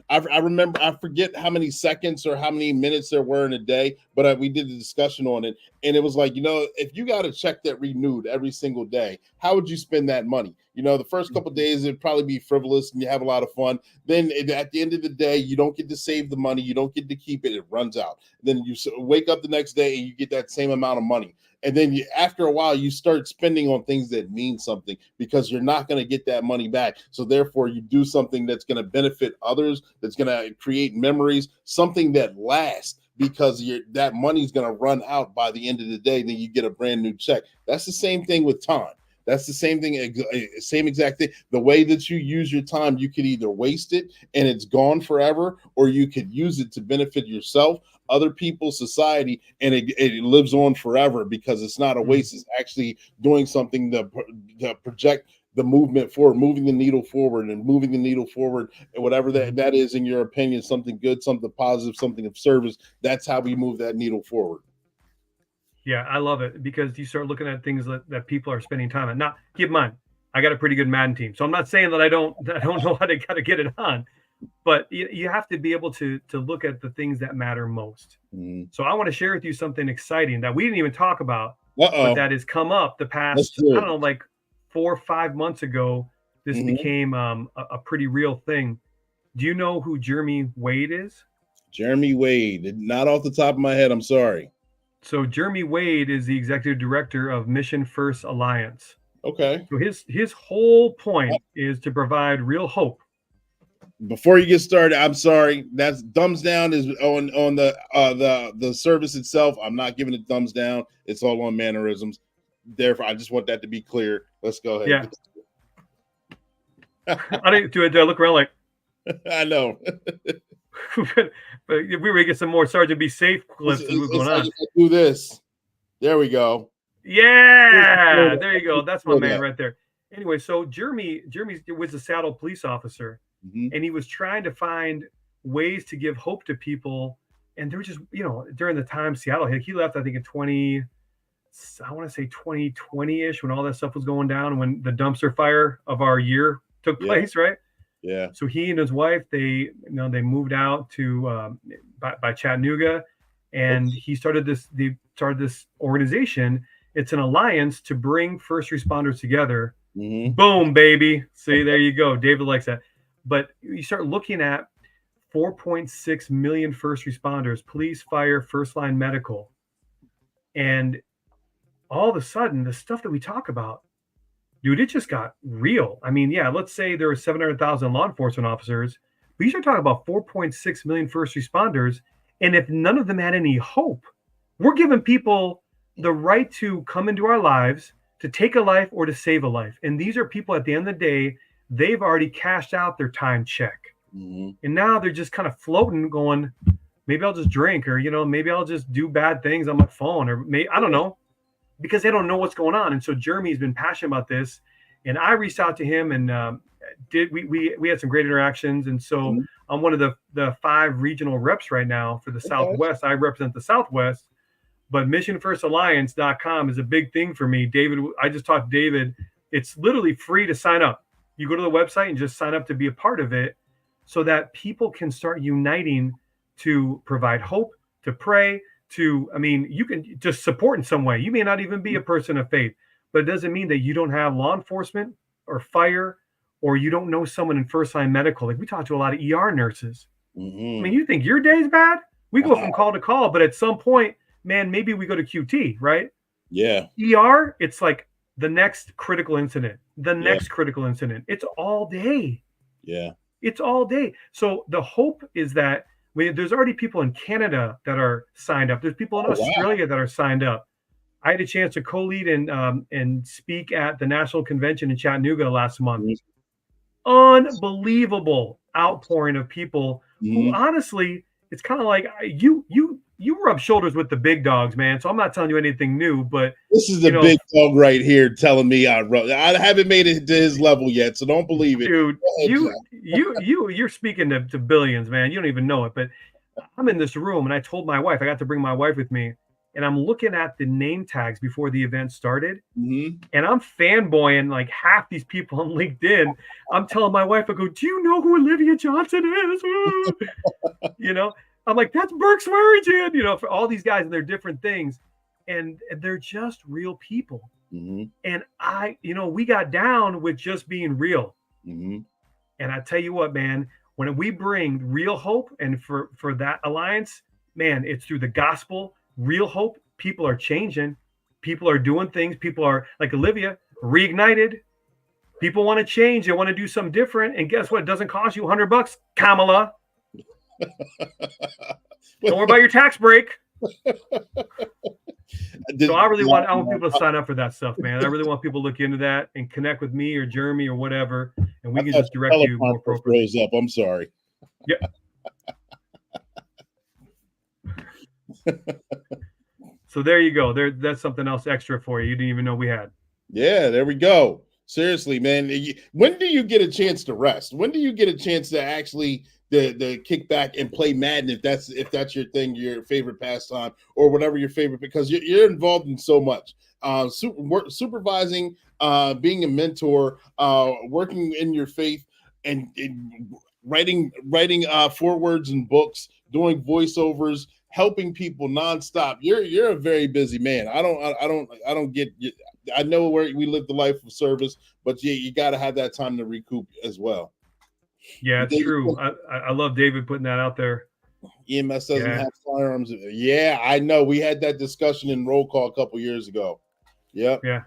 I remember, I forget how many seconds or how many minutes there were in a day, but we did a discussion on it. And it was like, if you got a check that renewed every single day, how would you spend that money? The first couple of days, it'd probably be frivolous and you have a lot of fun. Then at the end of the day, you don't get to save the money. You don't get to keep it. It runs out. Then you wake up the next day and you get that same amount of money. And then after a while, you start spending on things that mean something, because you're not going to get that money back. So therefore, you do something that's going to benefit others, that's going to create memories, something that lasts, because that money is going to run out by the end of the day. Then you get a brand new check. That's the same thing with time. That's the same thing, same exact thing. The way that you use your time, you could either waste it and it's gone forever, or you could use it to benefit yourself, other people, society, and it lives on forever, because it's not a waste. It's actually doing something to project the movement forward, moving the needle forward, and whatever that is, in your opinion, something good, something positive, something of service. That's how we move that needle forward. Yeah, I love it, because you start looking at things that people are spending time on. Now, keep in mind, I got a pretty good Madden team, so I'm not saying that I don't know how to get it on, but you have to be able to look at the things that matter most. So I want to share with you something exciting that we didn't even talk about, but that has come up the past, I don't know, like 4 or 5 months ago. This became a pretty real thing. Do you know who Jeremy Wade is? Jeremy Wade, not off the top of my head. I'm sorry. So Jeremy Wade is the executive director of Mission First Alliance. Okay. So his whole point is to provide real hope. Before you get started, I'm sorry. That's thumbs down is on the service itself. I'm not giving it thumbs down. It's all on mannerisms. Therefore, I just want that to be clear. Let's go ahead. Yeah. Do I look around like? I know. But if we were to get some more Sergeant Be Safe clips, what's going on? Do this. There we go. Yeah, there you go. That's my man right there. Anyway, so Jeremy was a saddle police officer, and he was trying to find ways to give hope to people. And they were just, during the time Seattle hit, he left, I think, in 2020-ish, when all that stuff was going down, when the dumpster fire of our year took place, right? Yeah. So he and his wife, they moved out to by Chattanooga, and he started this organization. It's an alliance to bring first responders together. Boom, baby. See, there you go. David likes that. But you start looking at 4.6 million first responders, police, fire, first line medical. And all of a sudden, the stuff that we talk about, dude, it just got real. I mean, yeah, let's say there were 700,000 law enforcement officers, but you start talking about 4.6 million first responders. And if none of them had any hope, we're giving people the right to come into our lives, to take a life or to save a life. And these are people, at the end of the day, they've already cashed out their time check. And now they're just kind of floating, going, maybe I'll just drink, or, maybe I'll just do bad things on my phone, or I don't know, because they don't know what's going on. And so Jeremy's been passionate about this, and I reached out to him, and we had some great interactions. And so I'm one of the 5 regional reps right now for the Southwest. I represent the Southwest, but missionfirstalliance.com is a big thing for me. David, I just talked to David. It's literally free to sign up. You go to the website and just sign up to be a part of it, so that people can start uniting to provide hope, to pray, you can just support in some way. You may not even be a person of faith, but it doesn't mean that you don't have law enforcement or fire, or you don't know someone in first line medical. Like, we talk to a lot of ER nurses. I mean, you think your day's bad? We go from call to call, but at some point, man, maybe we go to QT, right? Yeah. ER, it's like the next critical incident, critical incident. It's all day. Yeah. It's all day. So the hope is that there's already people in Canada that are signed up. There's people in Australia that are signed up. I had a chance to co-lead and speak at the National Convention in Chattanooga last month. unbelievable outpouring of people who honestly, it's kind of like you rub shoulders with the big dogs, man. So I'm not telling you anything new, but this is the big dog right here telling me I haven't made it to his level yet, so don't believe it. Dude, you're speaking to billions, man. You don't even know it, but I'm in this room and I told my wife, I got to bring my wife with me, and I'm looking at the name tags before the event started, and I'm fanboying like half these people on LinkedIn. I'm telling my wife, I go, do you know who Olivia Johnson is? You know, I'm like, that's Burke Swearingen, you know, for all these guys and their different things. And they're just real people. And we got down with just being real. And I tell you what, man, when we bring real hope, and for that alliance, man, it's through the gospel, real hope. People are changing. People are doing things. People are, like Olivia, reignited. People want to change. They want to do something different. And guess what? It doesn't cost you $100, Kamala. Don't worry about your tax break. So I want people to sign up for that stuff, man. I really want people to look into that and connect with me or Jeremy or whatever, and we can just direct you more appropriately. I'm sorry. Yeah. So there you go. That's something else extra for you. You didn't even know we had. Yeah, there we go. Seriously, man. When do you get a chance to rest? When do you get a chance to actually the kick back and play Madden if that's your thing, your favorite pastime, or whatever your favorite, because you're involved in so much. Supervising, being a mentor, working in your faith, and writing forewords and books, doing voiceovers, helping people nonstop. You're a very busy man. I don't get. I know where we live the life of service, but you got to have that time to recoup as well. Yeah, it's true. I love David putting that out there. EMS doesn't have firearms. Yeah, I know. We had that discussion in roll call a couple years ago. Yep. Yeah.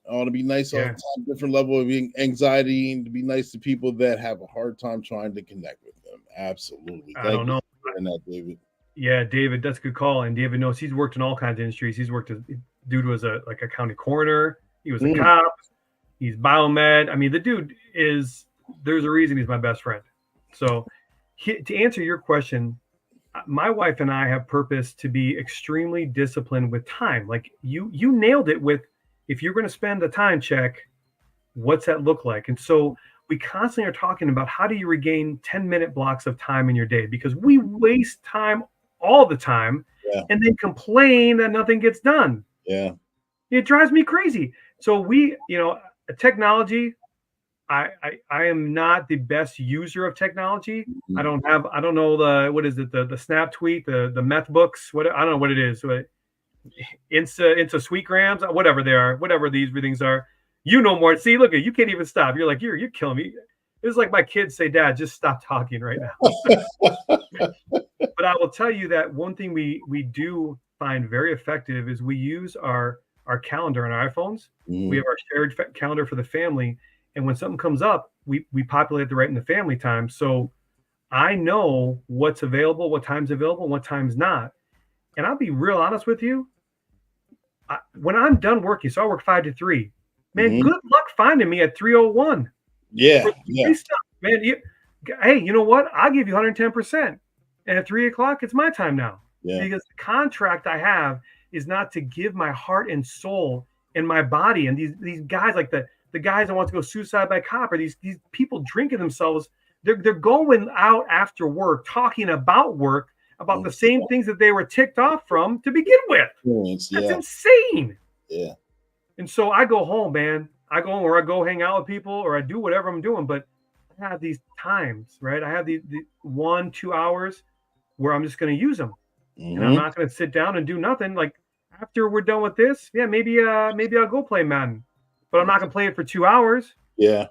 I want to be nice all the time, different level of anxiety, and to be nice to people that have a hard time trying to connect with them. Absolutely. I don't know. That, David. Yeah, David, that's a good call. And David knows he's worked in all kinds of industries. He's worked as dude was a county coroner. He was a cop. He's biomed. I mean, the dude is. There's a reason he's my best friend. So to answer your question, my wife and I have purpose to be extremely disciplined with time. Like you nailed it with, if you're going to spend a time check, what's that look like? And so we constantly are talking about how do you regain 10-minute blocks of time in your day, because we waste time all the time and then complain that nothing gets done. Yeah. It drives me crazy. So technology, I am not the best user of technology. I don't know the Snap Tweet, the Meth Books, I don't know what it is. Insta Sweet Grams, whatever they are, whatever these things are. You know more. See, look, you can't even stop. You're like, you're killing me. It's like my kids say, Dad, just stop talking right now. But I will tell you that one thing we do find very effective is we use our calendar on our iPhones. We have our shared calendar for the family. And when something comes up, we populate it right in the family time. So I know what's available, what time's available, and what time's not. And I'll be real honest with you. When I'm done working, so I work 5 to 3. Man, good luck finding me at 3:01. Yeah. Stuff, man. Hey, you know what? I'll give you 110%. And at 3 o'clock, it's my time now. Yeah. Because the contract I have is not to give my heart and soul and my body. And these guys, like the guys that want to go suicide by cop, or these people drinking themselves, they're going out after work, talking about work, about the same things that they were ticked off from to begin with. That's insane. Yeah. And so I go home, man. I go home, or I go hang out with people, or I do whatever I'm doing. But I have these times, right? I have the 1-2 hours where I'm just going to use them. And I'm not going to sit down and do nothing. Like after we're done with this, maybe I'll go play Madden. But I'm not going to play it for 2 hours. Yeah.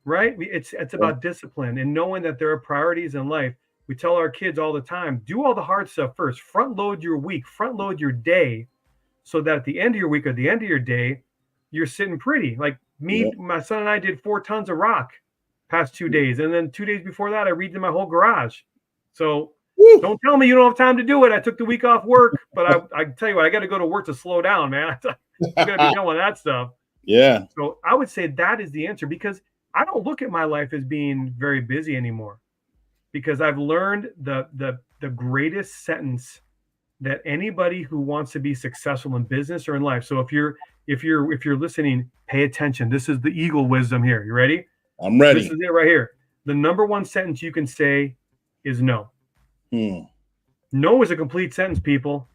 Right? It's about discipline and knowing that there are priorities in life. We tell our kids all the time, do all the hard stuff first. Front load your week, front load your day, so that at the end of your week or the end of your day, you're sitting pretty. Like me, my son and I did 4 tons of rock past 2 days. And then 2 days before that, I redid my whole garage. So don't tell me you don't have time to do it. I took the week off work, but I tell you what, I got to go to work to slow down, man. I got to be done with that stuff. Yeah. So I would say that is the answer, because I don't look at my life as being very busy anymore, because I've learned the greatest sentence that anybody who wants to be successful in business or in life. So if you're listening, pay attention. This is the eagle wisdom here. You ready? I'm ready. This is it right here. The number one sentence you can say is no. No is a complete sentence, people.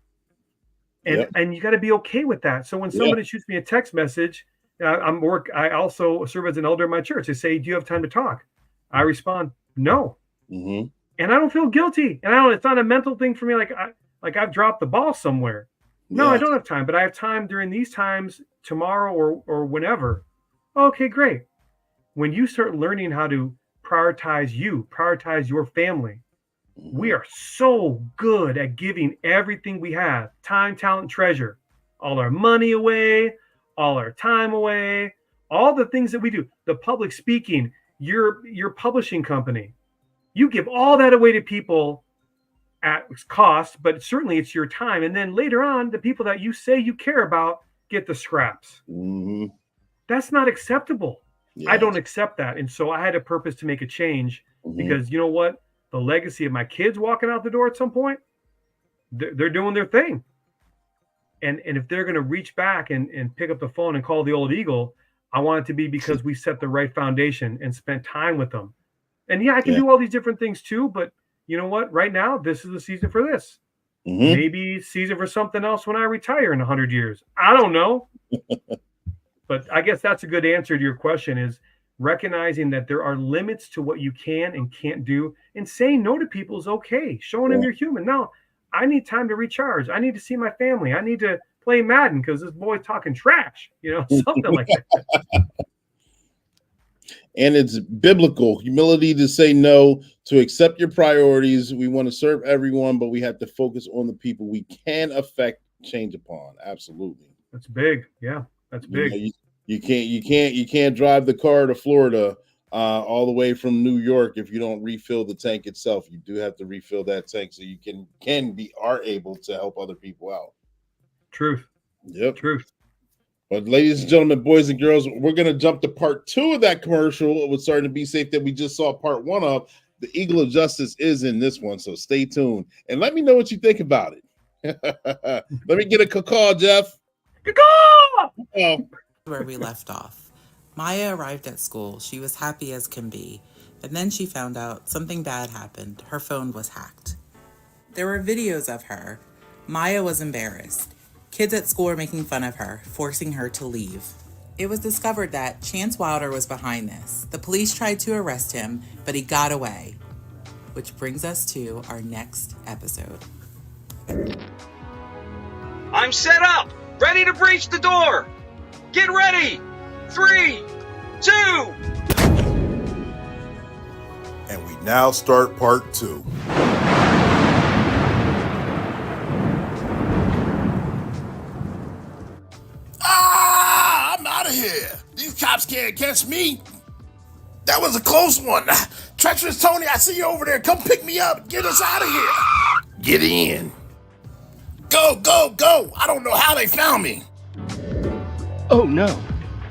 And you got to be okay with that. So when somebody shoots me a text message, I also serve as an elder in my church. They say, "Do you have time to talk?" I respond, "No." And I don't feel guilty. And it's not a mental thing for me. Like I've dropped the ball somewhere. No, I don't have time, but I have time during these times, tomorrow or whenever. Okay, great. When you start learning how to prioritize your family, we are so good at giving everything we have, time, talent, treasure, all our money away, all our time away, all the things that we do, the public speaking, your publishing company. You give all that away to people at cost, but certainly it's your time. And then later on, the people that you say you care about get the scraps. That's not acceptable. I don't accept that. And so I had a purpose to make a change because you know what? The legacy of my kids walking out the door at some point, they're doing their thing. And if they're going to reach back and pick up the phone and call the old eagle, I want it to be because we set the right foundation and spent time with them. And I can do all these different things too, but you know what? Right now, this is the season for this. Maybe season for something else when I retire in 100 years. I don't know. But I guess that's a good answer to your question, is recognizing that there are limits to what you can and can't do, and saying no to people is okay. Showing them you're human. No, I need time to recharge. I need to see my family. I need to play Madden because this boy's talking trash, something like that. And it's biblical humility to say no, to accept your priorities. We want to serve everyone, but we have to focus on the people we can affect change upon. Absolutely. That's big. Yeah, that's big. You can't drive the car to Florida all the way from New York if you don't refill the tank itself. You do have to refill that tank so you are able to help other people out. Truth. Yep. Truth. But ladies and gentlemen, boys and girls, we're going to jump to part 2 of that commercial with Sergeant Be Safe that we just saw part 1 of. The Eagle of Justice is in this one, so stay tuned. And let me know what you think about it. Let me get a caw, Jeff. Caw! Where we left off. Maya arrived at school. She was happy as can be. And then she found out something bad happened. Her phone was hacked. There were videos of her. Maya was embarrassed. Kids at school were making fun of her, forcing her to leave. It was discovered that Chance Wilder was behind this. The police tried to arrest him, but he got away. Which brings us to our next episode. I'm set up, ready to breach the door. Get ready. 3, 2. And we now start part 2. I'm out of here. These cops can't catch me. That was a close one. Treacherous Tony, I see you over there. Come pick me up. Get us out of here. Get in. Go, go, go. I don't know how they found me. Oh no.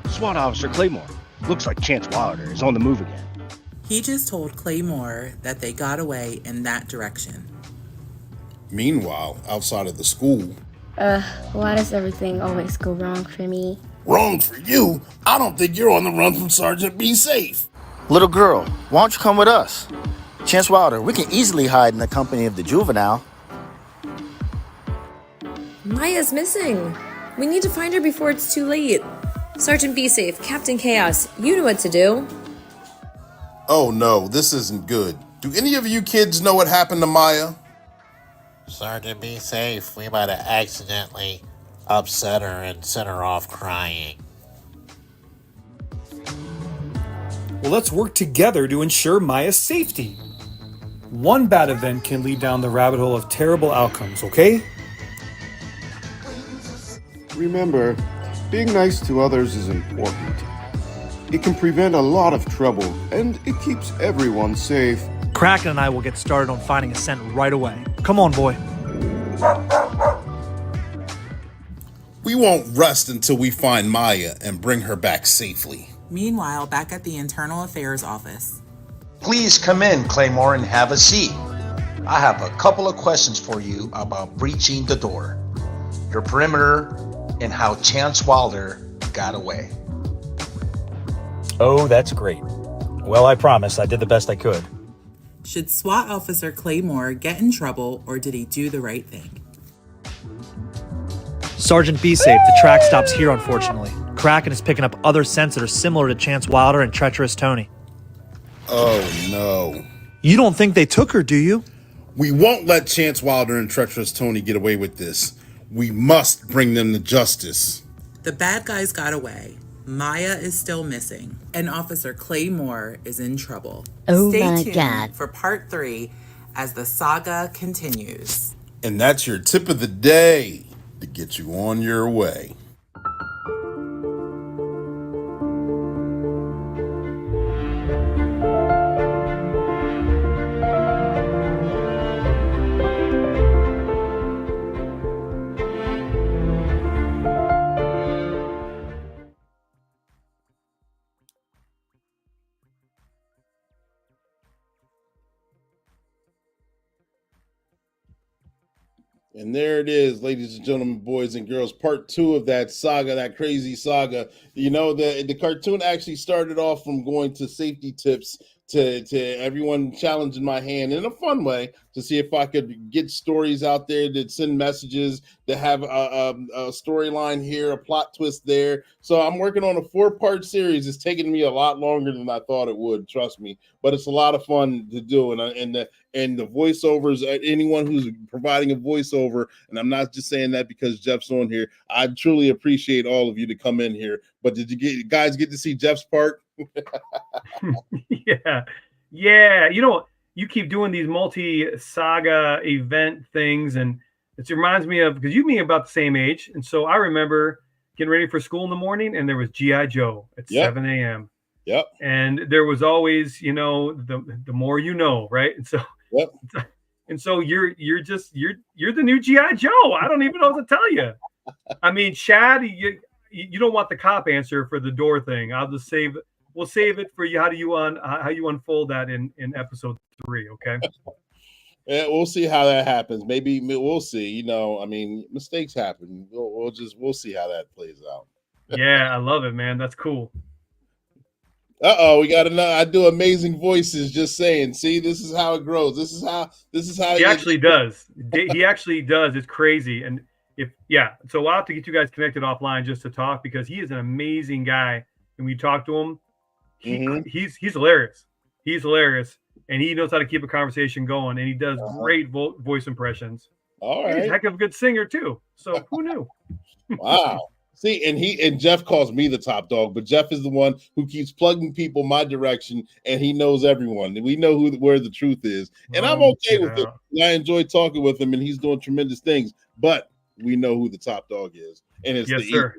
SWAT Officer Claymore. Looks like Chance Wilder is on the move again. He just told Claymore that they got away in that direction. Meanwhile, outside of the school. Why does everything always go wrong for me? Wrong for you? I don't think you're on the run from Sergeant Be Safe. Little girl, why don't you come with us? Chance Wilder, we can easily hide in the company of the juvenile. Maya's missing. We need to find her before it's too late. Sergeant Be Safe, Captain Chaos, you know what to do. Oh no, this isn't good. Do any of you kids know what happened to Maya? Sergeant, be safe. We might have accidentally upset her and sent her off crying. Well, let's work together to ensure Maya's safety. One bad event can lead down the rabbit hole of terrible outcomes, okay? Remember, being nice to others is important. It can prevent a lot of trouble, and it keeps everyone safe. Kraken and I will get started on finding a scent right away. Come on, boy. We won't rest until we find Maya and bring her back safely. Meanwhile, back at the Internal Affairs office. Please come in, Claymore, and have a seat. I have a couple of questions for you about breaching the door, your perimeter, and how Chance Wilder got away. Oh, that's great. Well, I promise I did the best I could. Should SWAT Officer Claymore get in trouble, or did he do the right thing? Sergeant Be Safe, the track stops here, unfortunately. Kraken is picking up other scents that are similar to Chance Wilder and Treacherous Tony. Oh, no. You don't think they took her, do you? We won't let Chance Wilder and Treacherous Tony get away with this. We must bring them to justice. The bad guys got away. Maya is still missing. And Officer Claymore is in trouble. Oh Stay my tuned God. for part 3 as the saga continues. And that's your tip of the day to get you on your way. And there it is, ladies and gentlemen, boys and girls, part 2 of that saga, that crazy saga. You know, the cartoon actually started off from going to safety tips to everyone challenging my hand in a fun way to see if I could get stories out there that send messages, that have a storyline here, a plot twist there. So I'm working on a 4-part series. It's taking me a lot longer than I thought it would, trust me. But it's a lot of fun to do. And the voiceovers, anyone who's providing a voiceover, and I'm not just saying that because Jeff's on here, I truly appreciate all of you to come in here. But did you guys get to see Jeff's part? Yeah. You know, you keep doing these multi-saga event things, and it reminds me of, because you and me are about the same age, and so I remember getting ready for school in the morning, and there was G.I. Joe at 7 a.m. Yep. And there was always, you know, the more you know, right? And so, and so you're the new G.I. Joe. I don't even know what to tell you. I mean, Chad, you don't want the cop answer for the door thing. I'll just we'll save it for you. How you unfold that in episode 3, okay? Yeah, we'll see how that happens. Maybe we'll see. You know, I mean, mistakes happen. We'll see how that plays out. Yeah, I love it, man. That's cool. We got another. I do amazing voices. Just saying. See, this is how it grows. This is how he actually does. He actually does. It's crazy. And so I'll have to get you guys connected offline just to talk, because he is an amazing guy. And we talk to him. He's hilarious. He's hilarious, and he knows how to keep a conversation going. And he does great voice impressions. All right, he's a heck of a good singer too. So who knew? Wow. See, and Jeff calls me the top dog, but Jeff is the one who keeps plugging people my direction, and he knows everyone. We know where the truth is, and I'm okay with it. I enjoy talking with him, and he's doing tremendous things. But we know who the top dog is, and it's yes, sir.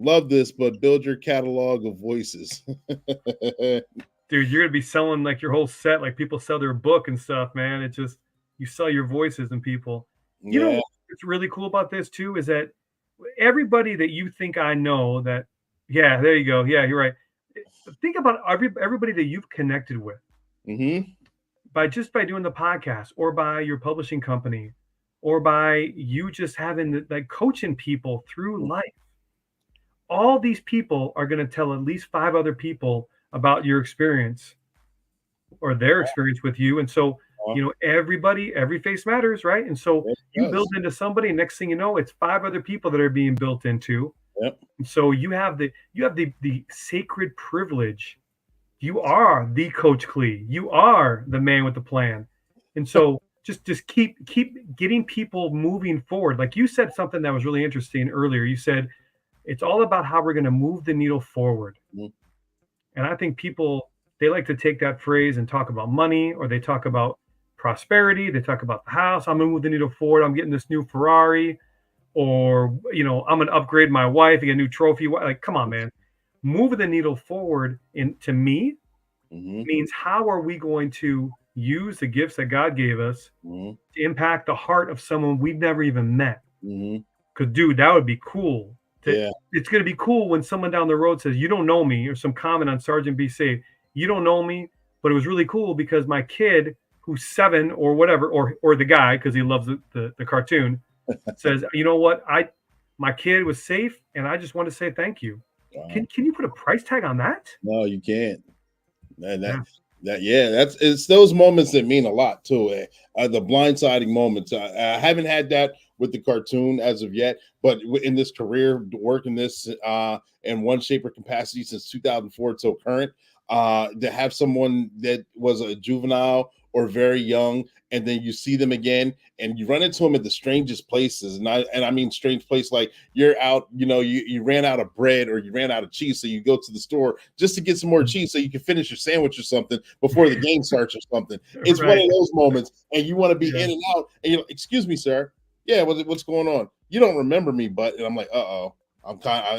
Love this, but build your catalog of voices. Dude, you're gonna be selling like your whole set, like people sell their book and stuff, man. It's just you sell your voices and people. You know what's really cool about this too is that everybody that you think I know that, there you go. Yeah, you're right. Think about everybody that you've connected with by doing the podcast, or by your publishing company, or by you just having like coaching people through life. All these people are going to tell at least 5 other people about your experience or their experience with you. And so, you know, every face matters, right? And so you build into somebody, and next thing you know, it's 5 other people that are being built into. Yep. And so you have the sacred privilege. You are the Coach Clee. You are the man with the plan. And so just keep getting people moving forward. Like you said something that was really interesting earlier. You said, it's all about how we're going to move the needle forward. And I think people, they like to take that phrase and talk about money, or they talk about prosperity. They talk about the house. I'm going to move the needle forward. I'm getting this new Ferrari, or, you know, I'm going to upgrade my wife, get a new trophy. Like, come on, man. Moving the needle forward to me means, how are we going to use the gifts that God gave us to impact the heart of someone we've never even met? Because, dude, that would be cool Yeah. It's going to be cool when someone down the road says, you don't know me, or some comment on Sergeant Be Safe. You don't know me, but it was really cool because my kid who's 7 or whatever, or the guy, because he loves the cartoon, says, you know what? My kid was safe and I just want to say thank you. Wow. Can you put a price tag on that? No, you can't. It's those moments that mean a lot too. The blindsiding moments. I haven't had that with the cartoon as of yet, but in this career, working this in one shape or capacity since 2004 till current, to have someone that was a juvenile or very young, and then you see them again, and you run into them at the strangest places, and I mean strange place, like you're out, you ran out of bread or you ran out of cheese, so you go to the store just to get some more cheese so you can finish your sandwich or something before the game starts or something. It's one of those moments, and you want to be in and out, and you're like, "Excuse me, sir. Yeah, what's going on? You don't remember me, but," and I'm like, "Uh-oh,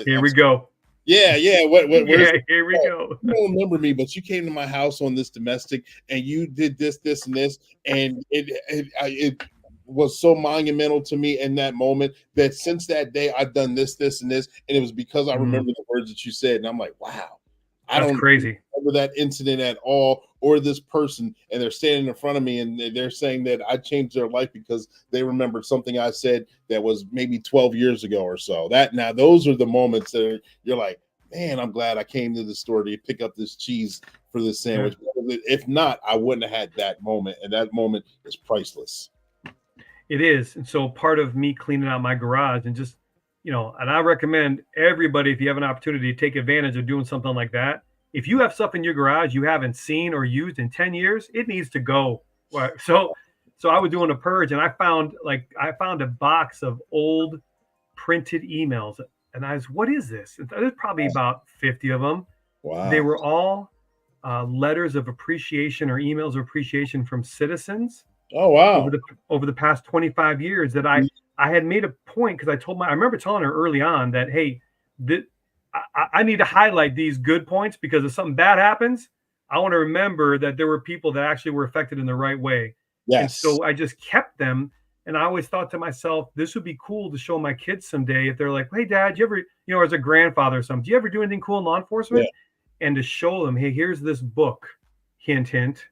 Here we go." Yeah. Here we go. You don't remember me, but you came to my house on this domestic, and you did this, and this, and it was so monumental to me in that moment that since that day I've done this, and this, and it was because I remember the words that you said, and I'm like, wow, That's crazy. Remember that incident at all, or this person, and they're standing in front of me and they're saying that I changed their life because they remembered something I said that was maybe 12 years ago or so. Those are the moments that you're like, man, I'm glad I came to the store to pick up this cheese for this sandwich. Yeah. If not, I wouldn't have had that moment, and that moment is priceless. It is. And so part of me cleaning out my garage and just, and I recommend everybody, if you have an opportunity, to take advantage of doing something like that. If you have stuff in your garage you haven't seen or used in 10 years, it needs to go. So I was doing a purge, and I found a box of old printed emails, and I was, what is this? There's probably about 50 of them. Wow. They were all letters of appreciation or emails of appreciation from citizens. Oh, wow. Over the past 25 years that I had made a point, because I remember telling her early on that, hey, I need to highlight these good points, because if something bad happens, I want to remember that there were people that actually were affected in the right way. Yes. And so I just kept them. And I always thought to myself, this would be cool to show my kids someday if they're like, hey, Dad, you ever, as a grandfather or something, do you ever do anything cool in law enforcement? Yeah. And to show them, hey, here's this book, hint, hint,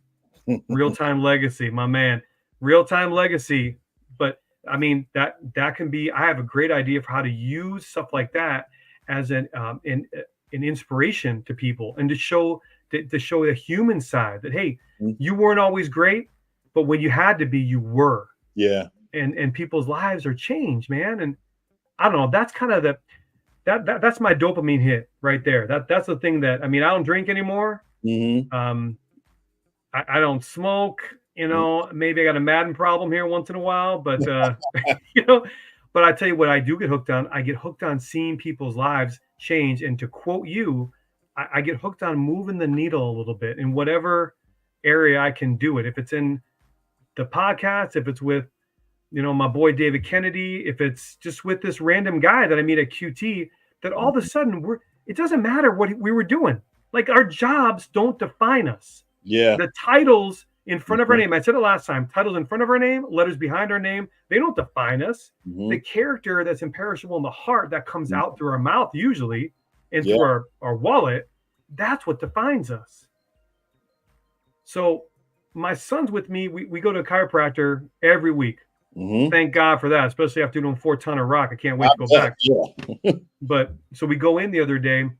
Real-Time Legacy, my man, Real-Time Legacy. But I mean, that can be, I have a great idea for how to use stuff like that as an inspiration to people, and to show the human side that, hey, you weren't always great, but when you had to be, you were. Yeah. And people's lives are changed, man. And I don't know, that's kind of that's my dopamine hit right there. That's the thing that, I mean, I don't drink anymore. Mm-hmm. I don't smoke, maybe I got a Madden problem here once in a while, but but I tell you what I do get hooked on. I get hooked on seeing people's lives change. And to quote you, I get hooked on moving the needle a little bit in whatever area I can do it. If it's in the podcast, if it's with, my boy David Kennedy, if it's just with this random guy that I meet at QT, that all of a sudden it doesn't matter what we were doing. Like, our jobs don't define us. Yeah. The titles in front of our name, I said it last time, titles in front of our name, letters behind our name, they don't define us. The character that's imperishable in the heart that comes out through our mouth usually, and through our wallet, that's what defines us. So my son's with me. We go to a chiropractor every week. Thank God for that, especially after doing 4 ton of rock. I can't wait to go back. Yeah. But so we go in the other day, and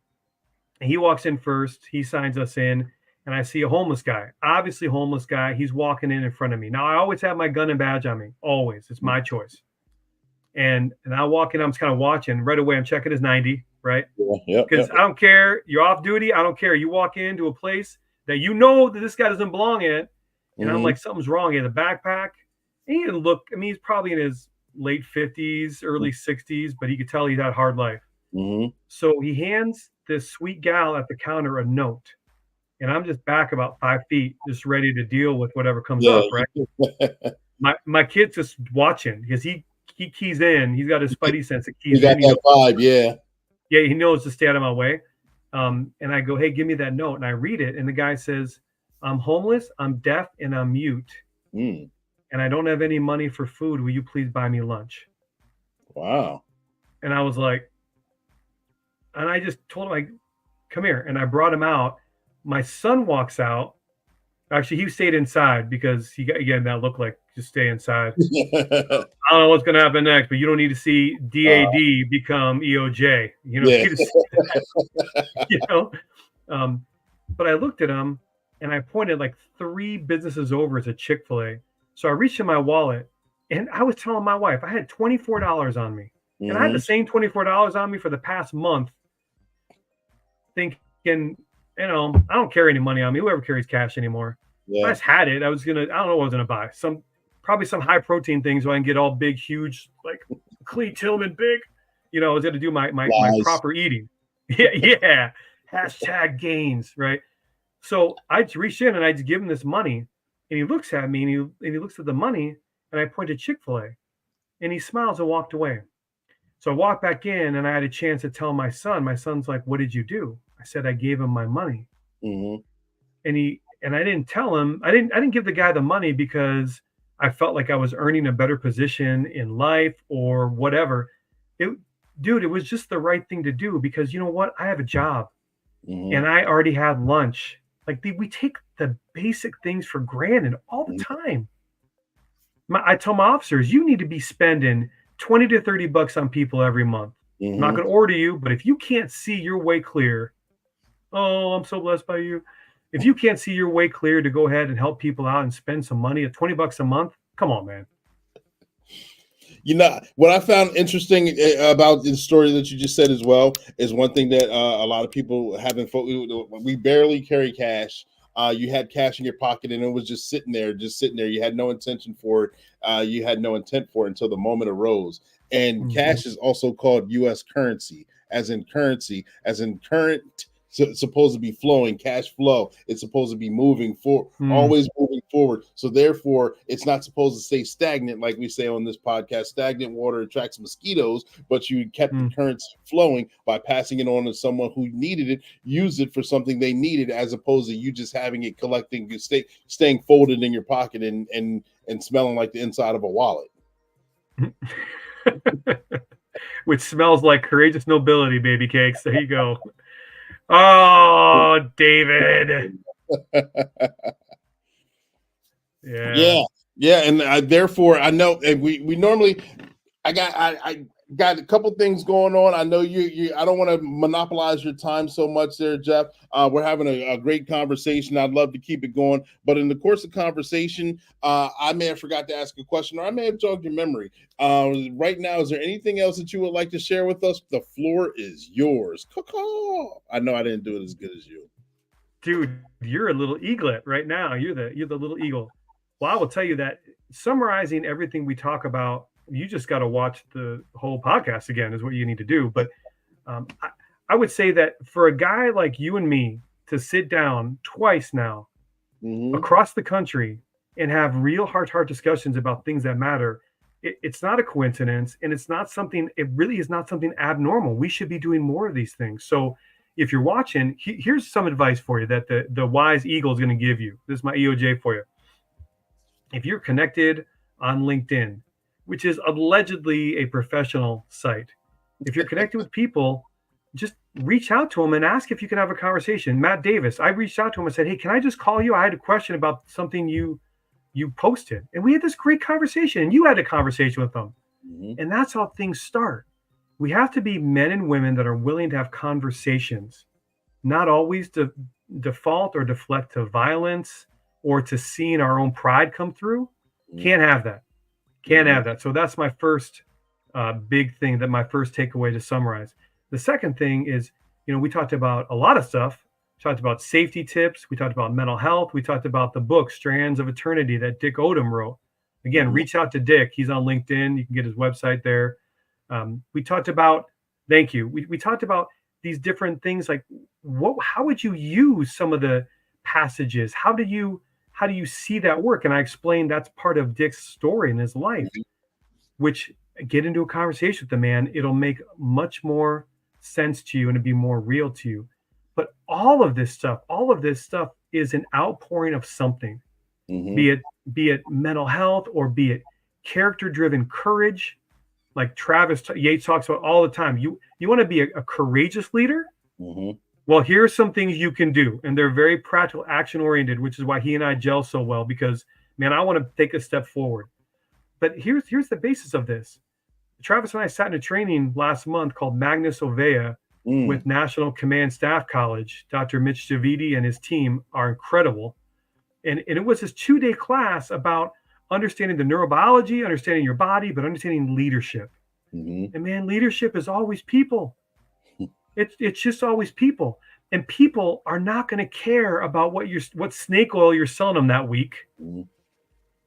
he walks in first. He signs us in. And I see a homeless guy, obviously homeless guy. He's walking in front of me. Now, I always have my gun and badge on me, always. It's my choice. And I walk in, I'm just kind of watching. Right away, I'm checking his 90, right? Yeah. Because I don't care. You're off duty. I don't care. You walk into a place that that this guy doesn't belong in. And I'm like, something's wrong. He had a backpack. And he didn't look, I mean, he's probably in his late 50s, early 60s, but he could tell he's had a hard life. So he hands this sweet gal at the counter a note. And I'm just back about 5 feet, just ready to deal with whatever comes up, right? My kid's just watching, because he keys in. He's got his spidey sense that keys in. He got that vibe, yeah. Yeah, he knows to stay out of my way. And I go, hey, give me that note. And I read it. And the guy says, I'm homeless, I'm deaf, and I'm mute. And I don't have any money for food. Will you please buy me lunch? Wow. And I was like, And I just told him, like, come here. And I brought him out. My son walks out. Actually, he stayed inside because he got, again, that looked like just stay inside. I don't know what's going to happen next, but you don't need to see DAD become EOJ. You know, you know. But I looked at him and I pointed like 3 businesses over as a Chick-fil-A. So I reached in my wallet and I was telling my wife I had $24 on me. And I had the same $24 on me for the past month, thinking, you know, I don't carry any money on me. Whoever carries cash anymore. Yeah. I just had it. I don't know what I was gonna buy. Probably some high protein things so I can get all big, huge, like Clee Tillman big. You know, I was gonna do my proper eating. Yeah. Hashtag gains, right? So I just reached in and I just give him this money, and he looks at me and he looks at the money, and I point to Chick-fil-A, and he smiles and walked away. So I walked back in and I had a chance to tell my son. My son's like, "What did you do?" I said, "I gave him my money." And I didn't tell him. I didn't give the guy the money because I felt like I was earning a better position in life or whatever. It was just the right thing to do because you know what? I have a job and I already had lunch. Like we take the basic things for granted all the time. I tell my officers, you need to be spending $20 to $30 on people every month. I'm not going to order you, but if you can't see your way clear, oh, I'm so blessed by you. If you can't see your way clear to go ahead and help people out and spend some money at $20 a month, come on, man. You know, what I found interesting about the story that you just said as well is one thing that a lot of people haven't. We barely carry cash. You had cash in your pocket and it was just sitting there. You had no intention for it. You had no intent for it until the moment arose. And cash is also called U.S. currency, as in current. So it's supposed to be flowing, cash flow. It's supposed to be moving forward, always moving forward. So therefore, it's not supposed to stay stagnant, like we say on this podcast. Stagnant water attracts mosquitoes, but you kept the currency flowing by passing it on to someone who needed it, use it for something they needed, as opposed to you just having it collecting, staying folded in your pocket and smelling like the inside of a wallet. Which smells like courageous nobility, baby cakes. There you go. Oh, David. Yeah. And therefore, I know we normally, I got a couple things going on. I know you I don't want to monopolize your time so much there, Jeff. We're having a great conversation. I'd love to keep it going. But in the course of conversation, I may have forgot to ask a question or I may have jogged your memory. Right now, is there anything else that you would like to share with us? The floor is yours. I know I didn't do it as good as you. Dude, you're a little eaglet right now. You're the little eagle. Well, I will tell you that summarizing everything we talk about, you just got to watch the whole podcast again is what you need to do. But I would say that for a guy like you and me to sit down twice now across the country and have real heart-to-heart discussions about things that matter, it's not a coincidence, and it really is not something abnormal. We should be doing more of these things. So if you're watching, here's some advice for you that the wise eagle is going to give you. This is my EOJ for you. If you're connected on LinkedIn, which is allegedly a professional site, if you're connected with people, just reach out to them and ask if you can have a conversation. Matt Davis, I reached out to him and said, "Hey, can I just call you? I had a question about something you posted." And we had this great conversation, and you had a conversation with them. And that's how things start. We have to be men and women that are willing to have conversations, not always to default or deflect to violence or to seeing our own pride come through. Can't have that. Can't have that. So that's my first big thing, my first takeaway to summarize. The second thing is, we talked about a lot of stuff. We talked about safety tips. We talked about mental health. We talked about the book, Strands of Eternity, that Dick Odom wrote. Again, reach out to Dick. He's on LinkedIn. You can get his website there. We talked about, thank you. We talked about these different things like how would you use some of the passages? How do you see that work? And I explained that's part of Dick's story in his life, which get into a conversation with the man. It'll make much more sense to you and it'll be more real to you. But all of this stuff is an outpouring of something, be it mental health or be it character-driven courage. like Travis Yates talks about all the time. You want to be a courageous leader? Mm-hmm. Well, here are some things you can do, and they're very practical, action-oriented, which is why he and I gel so well, because, man, I want to take a step forward. But here's the basis of this. Travis and I sat in a training last month called Magnus Ovea with National Command Staff College. Dr. Mitch Javidi and his team are incredible. And it was this 2-day class about understanding the neurobiology, understanding your body, but understanding leadership. Mm-hmm. And man, leadership is always people. It's just always people. And people are not going to care about what snake oil you're selling them that week. Mm-hmm.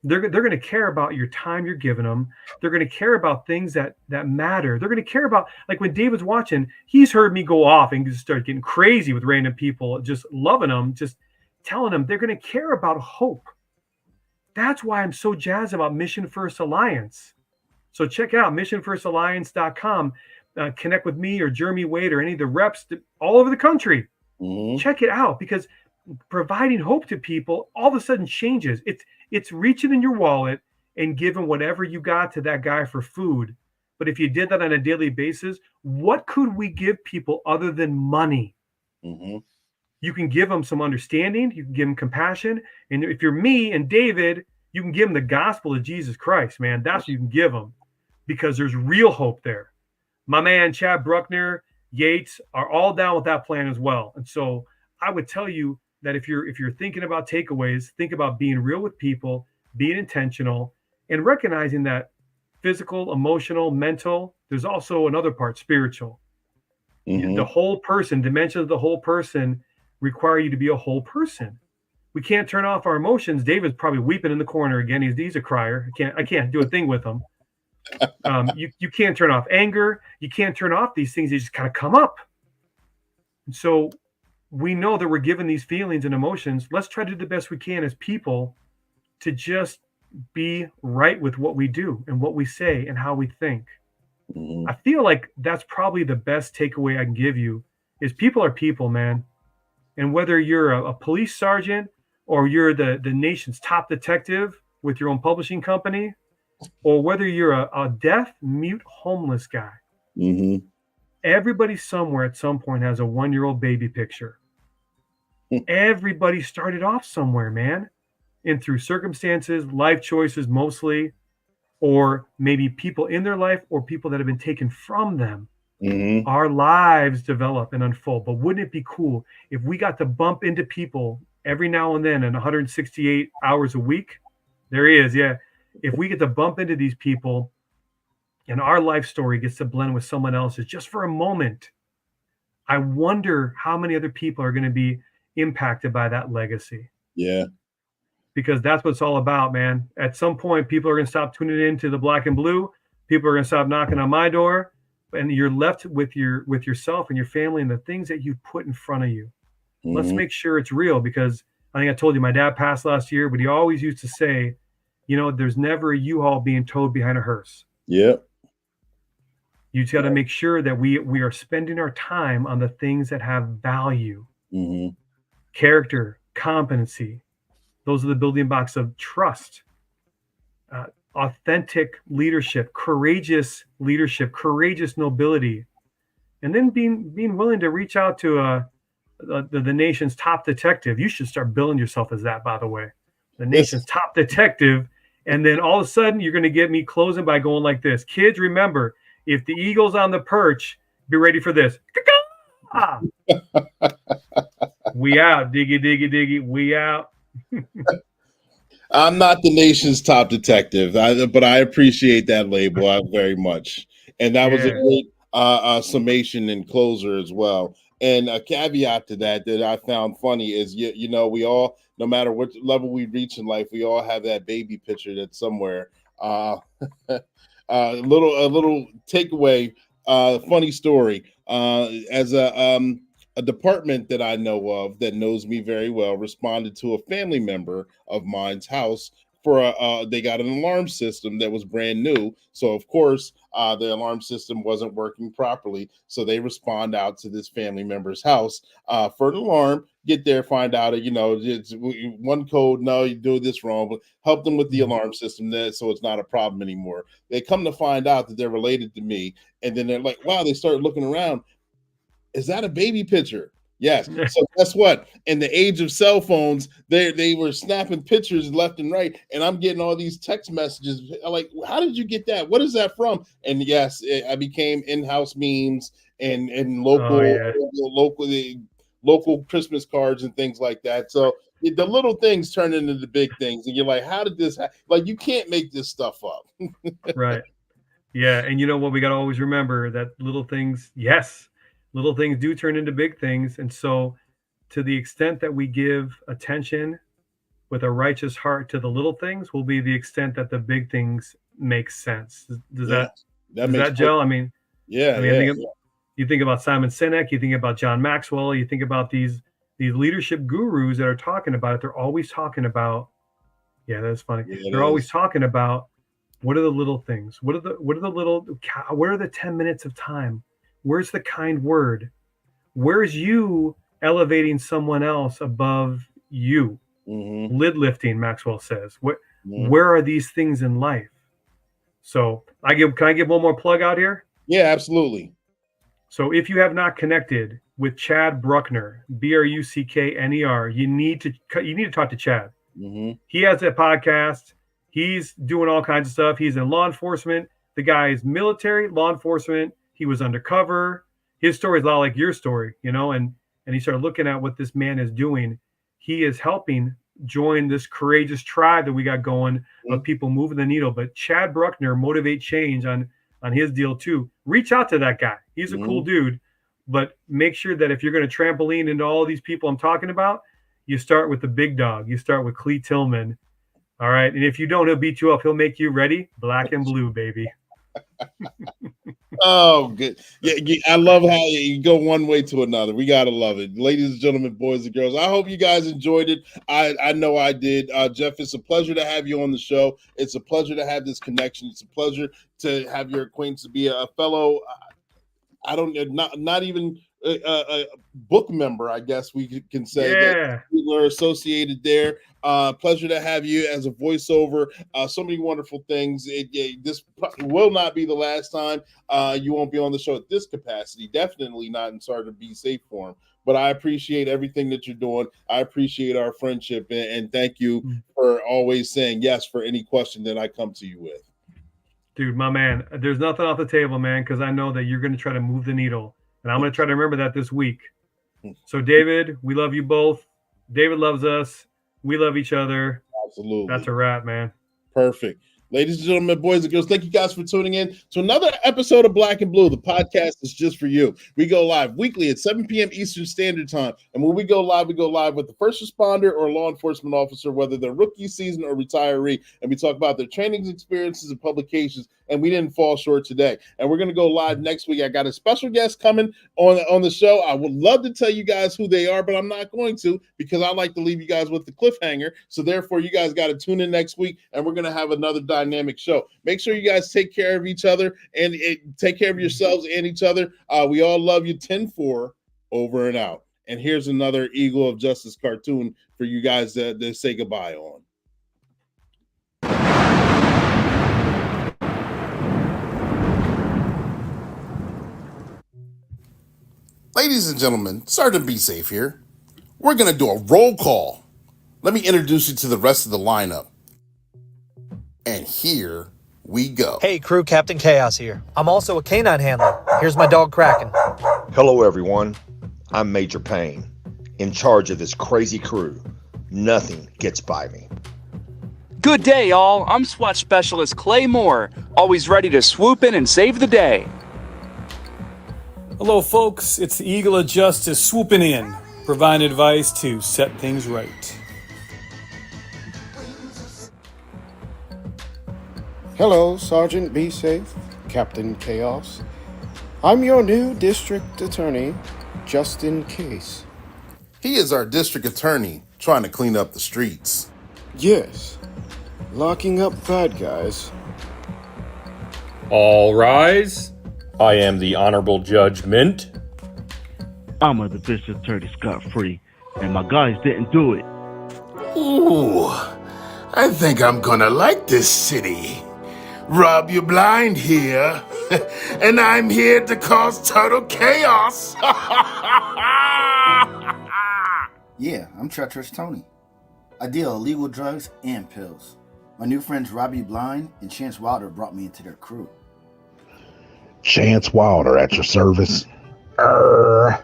They're going to care about your time you're giving them. They're going to care about things that matter. They're going to care about, like when David's watching, he's heard me go off and just start getting crazy with random people, just loving them, just telling them they're going to care about hope. That's why I'm so jazzed about Mission First Alliance. So check out missionfirstalliance.com. Connect with me or Jeremy Wade or any of the reps all over the country. Mm-hmm. Check it out, because providing hope to people all of a sudden changes. It's reaching in your wallet and giving whatever you got to that guy for food. But if you did that on a daily basis, what could we give people other than money? Mm-hmm. You can give them some understanding. You can give them compassion. And if you're me and David, you can give them the gospel of Jesus Christ, man. That's what you can give them, because there's real hope there. My man, Chad Bruckner, Yates are all down with that plan as well. And so I would tell you that if you're thinking about takeaways, think about being real with people, being intentional, and recognizing that physical, emotional, mental, there's also another part, spiritual. Mm-hmm. The whole person, dimensions of the whole person require you to be a whole person. We can't turn off our emotions. David's probably weeping in the corner again. He's a crier. I can't do a thing with him. You can't turn off anger. You can't turn off these things. They just kind of come up. And so we know that we're given these feelings and emotions. Let's try to do the best we can as people to just be right with what we do and what we say and how we think. Mm-hmm. I feel like that's probably the best takeaway I can give you is people are people, man. And whether you're a police sergeant or you're the nation's top detective with your own publishing company, or whether you're a deaf, mute, homeless guy, Mm-hmm. everybody somewhere at some point has a 1-year-old baby picture. Everybody started off somewhere, man, and through circumstances, life choices mostly, or maybe people in their life or people that have been taken from them. Mm-hmm. Our lives develop and unfold. But wouldn't it be cool if we got to bump into people every now and then in 168 hours a week? There he is, yeah. If we get to bump into these people and our life story gets to blend with someone else's just for a moment, I wonder how many other people are going to be impacted by that legacy. Yeah. Because that's what it's all about, man. At some point, people are going to stop tuning into the black and blue. People are going to stop knocking on my door, and you're left with yourself and your family and the things that you put in front of you. Mm-hmm. Let's make sure it's real, because I think I told you my dad passed last year, but he always used to say, there's never a U-Haul being towed behind a hearse. Yep. You just got to make sure that we are spending our time on the things that have value. Mm-hmm. Character, competency. Those are the building blocks of trust, authentic leadership, courageous nobility, and then being willing to reach out to the nation's top detective. You should start billing yourself as that, by the way, the nation's top detective. And then all of a sudden, you're going to get me closing by going like this. Kids, remember, if the eagle's on the perch, be ready for this. We out, diggy, diggy, diggy. We out. I'm not the nation's top detective, but I appreciate that label very much. And that was a great summation and closer as well. And a caveat to that I found funny is, we all, no matter what level we reach in life, we all have that baby picture that's somewhere. A little takeaway, funny story. As a department that I know of that knows me very well responded to a family member of mine's house they got an alarm system that was brand new. So of course, the alarm system wasn't working properly. So they respond out to this family member's house for an alarm. Get there, find out, it's one code. No, you do this wrong. But help them with the alarm system there, so it's not a problem anymore. They come to find out that they're related to me, and then they're like, "Wow!" They start looking around. Is that a baby picture? Yes. So guess what? In the age of cell phones, they were snapping pictures left and right, and I'm getting all these text messages. I'm like, how did you get that? What is that from? And yes, I became in-house memes and local Christmas cards and things like that. So the little things turn into the big things, and you're like, how did this happen? Like, you can't make this stuff up. Right. Yeah. And you know what? We got to always remember that little things, yes, little things do turn into big things. And so, to the extent that we give attention with a righteous heart to the little things, will be the extent that the big things make sense. Does that gel? I mean, you think about Simon Sinek, you think about John Maxwell, you think about these leadership gurus that are talking about it. They're always talking about, that's funny. They're always talking about, what are the little things? What are the 10 minutes of time? Where's the kind word? Where's you elevating someone else above you? Lid lifting, Maxwell says. Where are these things in life? So can I give one more plug out here? Yeah, absolutely. So if you have not connected with Chad Bruckner, Bruckner, you need to talk to Chad. He has a podcast. He's doing all kinds of stuff. He's in law enforcement. The guy is military, law enforcement. He was undercover. His story is a lot like your story, and he started looking at what this man is doing. He is helping join this courageous tribe that we got going of people moving the needle. But Chad Bruckner, Motivate Change on his deal too. Reach out to that guy. He's a cool dude, but make sure that if you're going to trampoline into all these people I'm talking about, you start with the big dog. You start with Clee Tillman. All right. And if you don't, he'll beat you up. He'll make you ready. Black and blue, baby. Oh, good. Yeah, I love how you go one way to another. We gotta love it, ladies and gentlemen, boys and girls. I hope you guys enjoyed it. I know I did. Jeff, it's a pleasure to have you on the show. It's a pleasure to have this connection. It's a pleasure to have your acquaintance, to be a fellow. Not even a book member, I guess we can say. That we were associated there. Pleasure to have you as a voiceover. So many wonderful things. This will not be the last time you won't be on the show at this capacity. Definitely not in Sergeant Be Safe form. But I appreciate everything that you're doing. I appreciate our friendship, and thank you for always saying yes for any question that I come to you with. Dude, my man, there's nothing off the table, man, because I know that you're going to try to move the needle. And I'm going to try to remember that this week. So, David, we love you both. David loves us. We love each other. Absolutely. That's a wrap, man. Perfect. Ladies and gentlemen, boys and girls, thank you guys for tuning in to another episode of Black and Blue. The podcast is just for you. We go live weekly at 7 p.m. Eastern Standard Time. And when we go live with the first responder or law enforcement officer, whether they're rookie season or retiree. And we talk about their trainings, experiences, and publications. And we didn't fall short today. And we're going to go live next week. I got a special guest coming on the show. I would love to tell you guys who they are, but I'm not going to, because I like to leave you guys with the cliffhanger. So therefore, you guys got to tune in next week, and we're going to have another dynamic show. Make sure you guys take care of each other and take care of yourselves and each other. We all love you. 10-4, over and out. And here's another Eagle of Justice cartoon for you guys to say goodbye on. Ladies and gentlemen, Sergeant Be Safe here. We're going to do a roll call. Let me introduce you to the rest of the lineup. And here we go. Hey, crew, Captain Chaos here. I'm also a canine handler. Here's my dog, Kraken. Hello, everyone. I'm Major Payne, in charge of this crazy crew. Nothing gets by me. Good day, y'all. I'm SWAT Specialist Clay Moore, always ready to swoop in and save the day. Hello, folks. It's the Eagle of Justice swooping in, providing advice to set things right. Hello, Sergeant Be Safe, Captain Chaos. I'm your new district attorney, just in case. He is our district attorney trying to clean up the streets. Yes. locking up bad guys. All rise. I am the Honorable Judge Mint. I'm a division attorney scot-free, and my guys didn't do it. Ooh, I think I'm gonna like this city. Rob you blind here, and I'm here to cause total chaos. Yeah, I'm Treacherous Tony. I deal illegal drugs and pills. My new friends Robbie Blind and Chance Wilder brought me into their crew. Chance Wilder at your service. I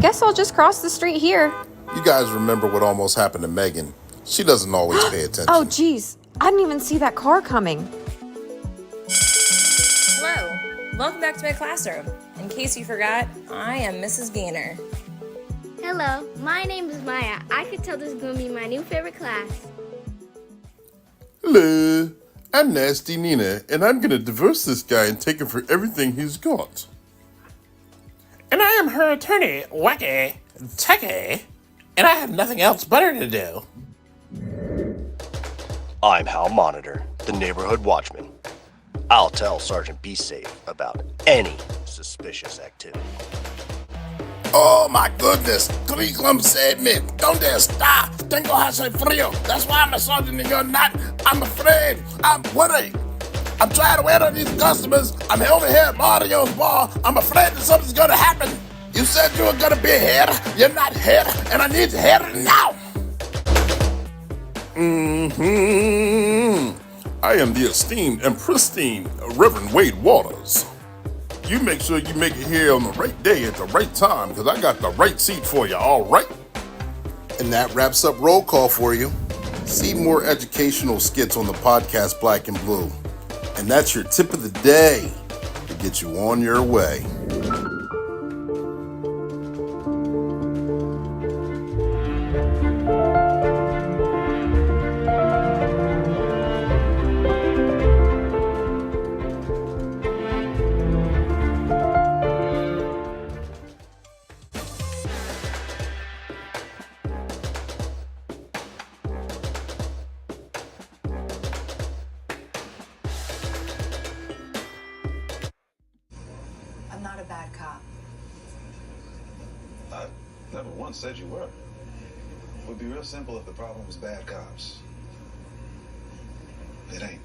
guess I'll just cross the street here. You guys remember what almost happened to Megan. She doesn't always pay attention. Oh, geez. I didn't even see that car coming. Hello. Welcome back to my classroom. In case you forgot, I am Mrs. Gainer. Hello, my name is Maya. I could tell this is going to be my new favorite class. Hello, I'm Nasty Nina, and I'm gonna divorce this guy and take him for everything he's got. And I am her attorney, Wacky Techie, and I have nothing else better to do. I'm Hal Monitor, the neighborhood watchman. I'll tell Sergeant Be Safe about any suspicious activity. Oh my goodness, curriculum said me. Donde está? Tengo hace frío. That's why I'm a sergeant and you're not. I'm afraid. I'm worried. I'm trying to wait on these customers. I'm over here at Mario's bar. I'm afraid that something's gonna happen. You said you were gonna be here. You're not here, and I need you here now. I am the esteemed and pristine Reverend Wade Waters. You make sure you make it here on the right day at the right time, because I got the right seat for you, all right? And that wraps up Roll Call for you. See more educational skits on the podcast Black and Blue. And that's your tip of the day to get you on your way. I'm not a bad cop. I never once said you were. It would be real simple if the problem was bad cops. It ain't.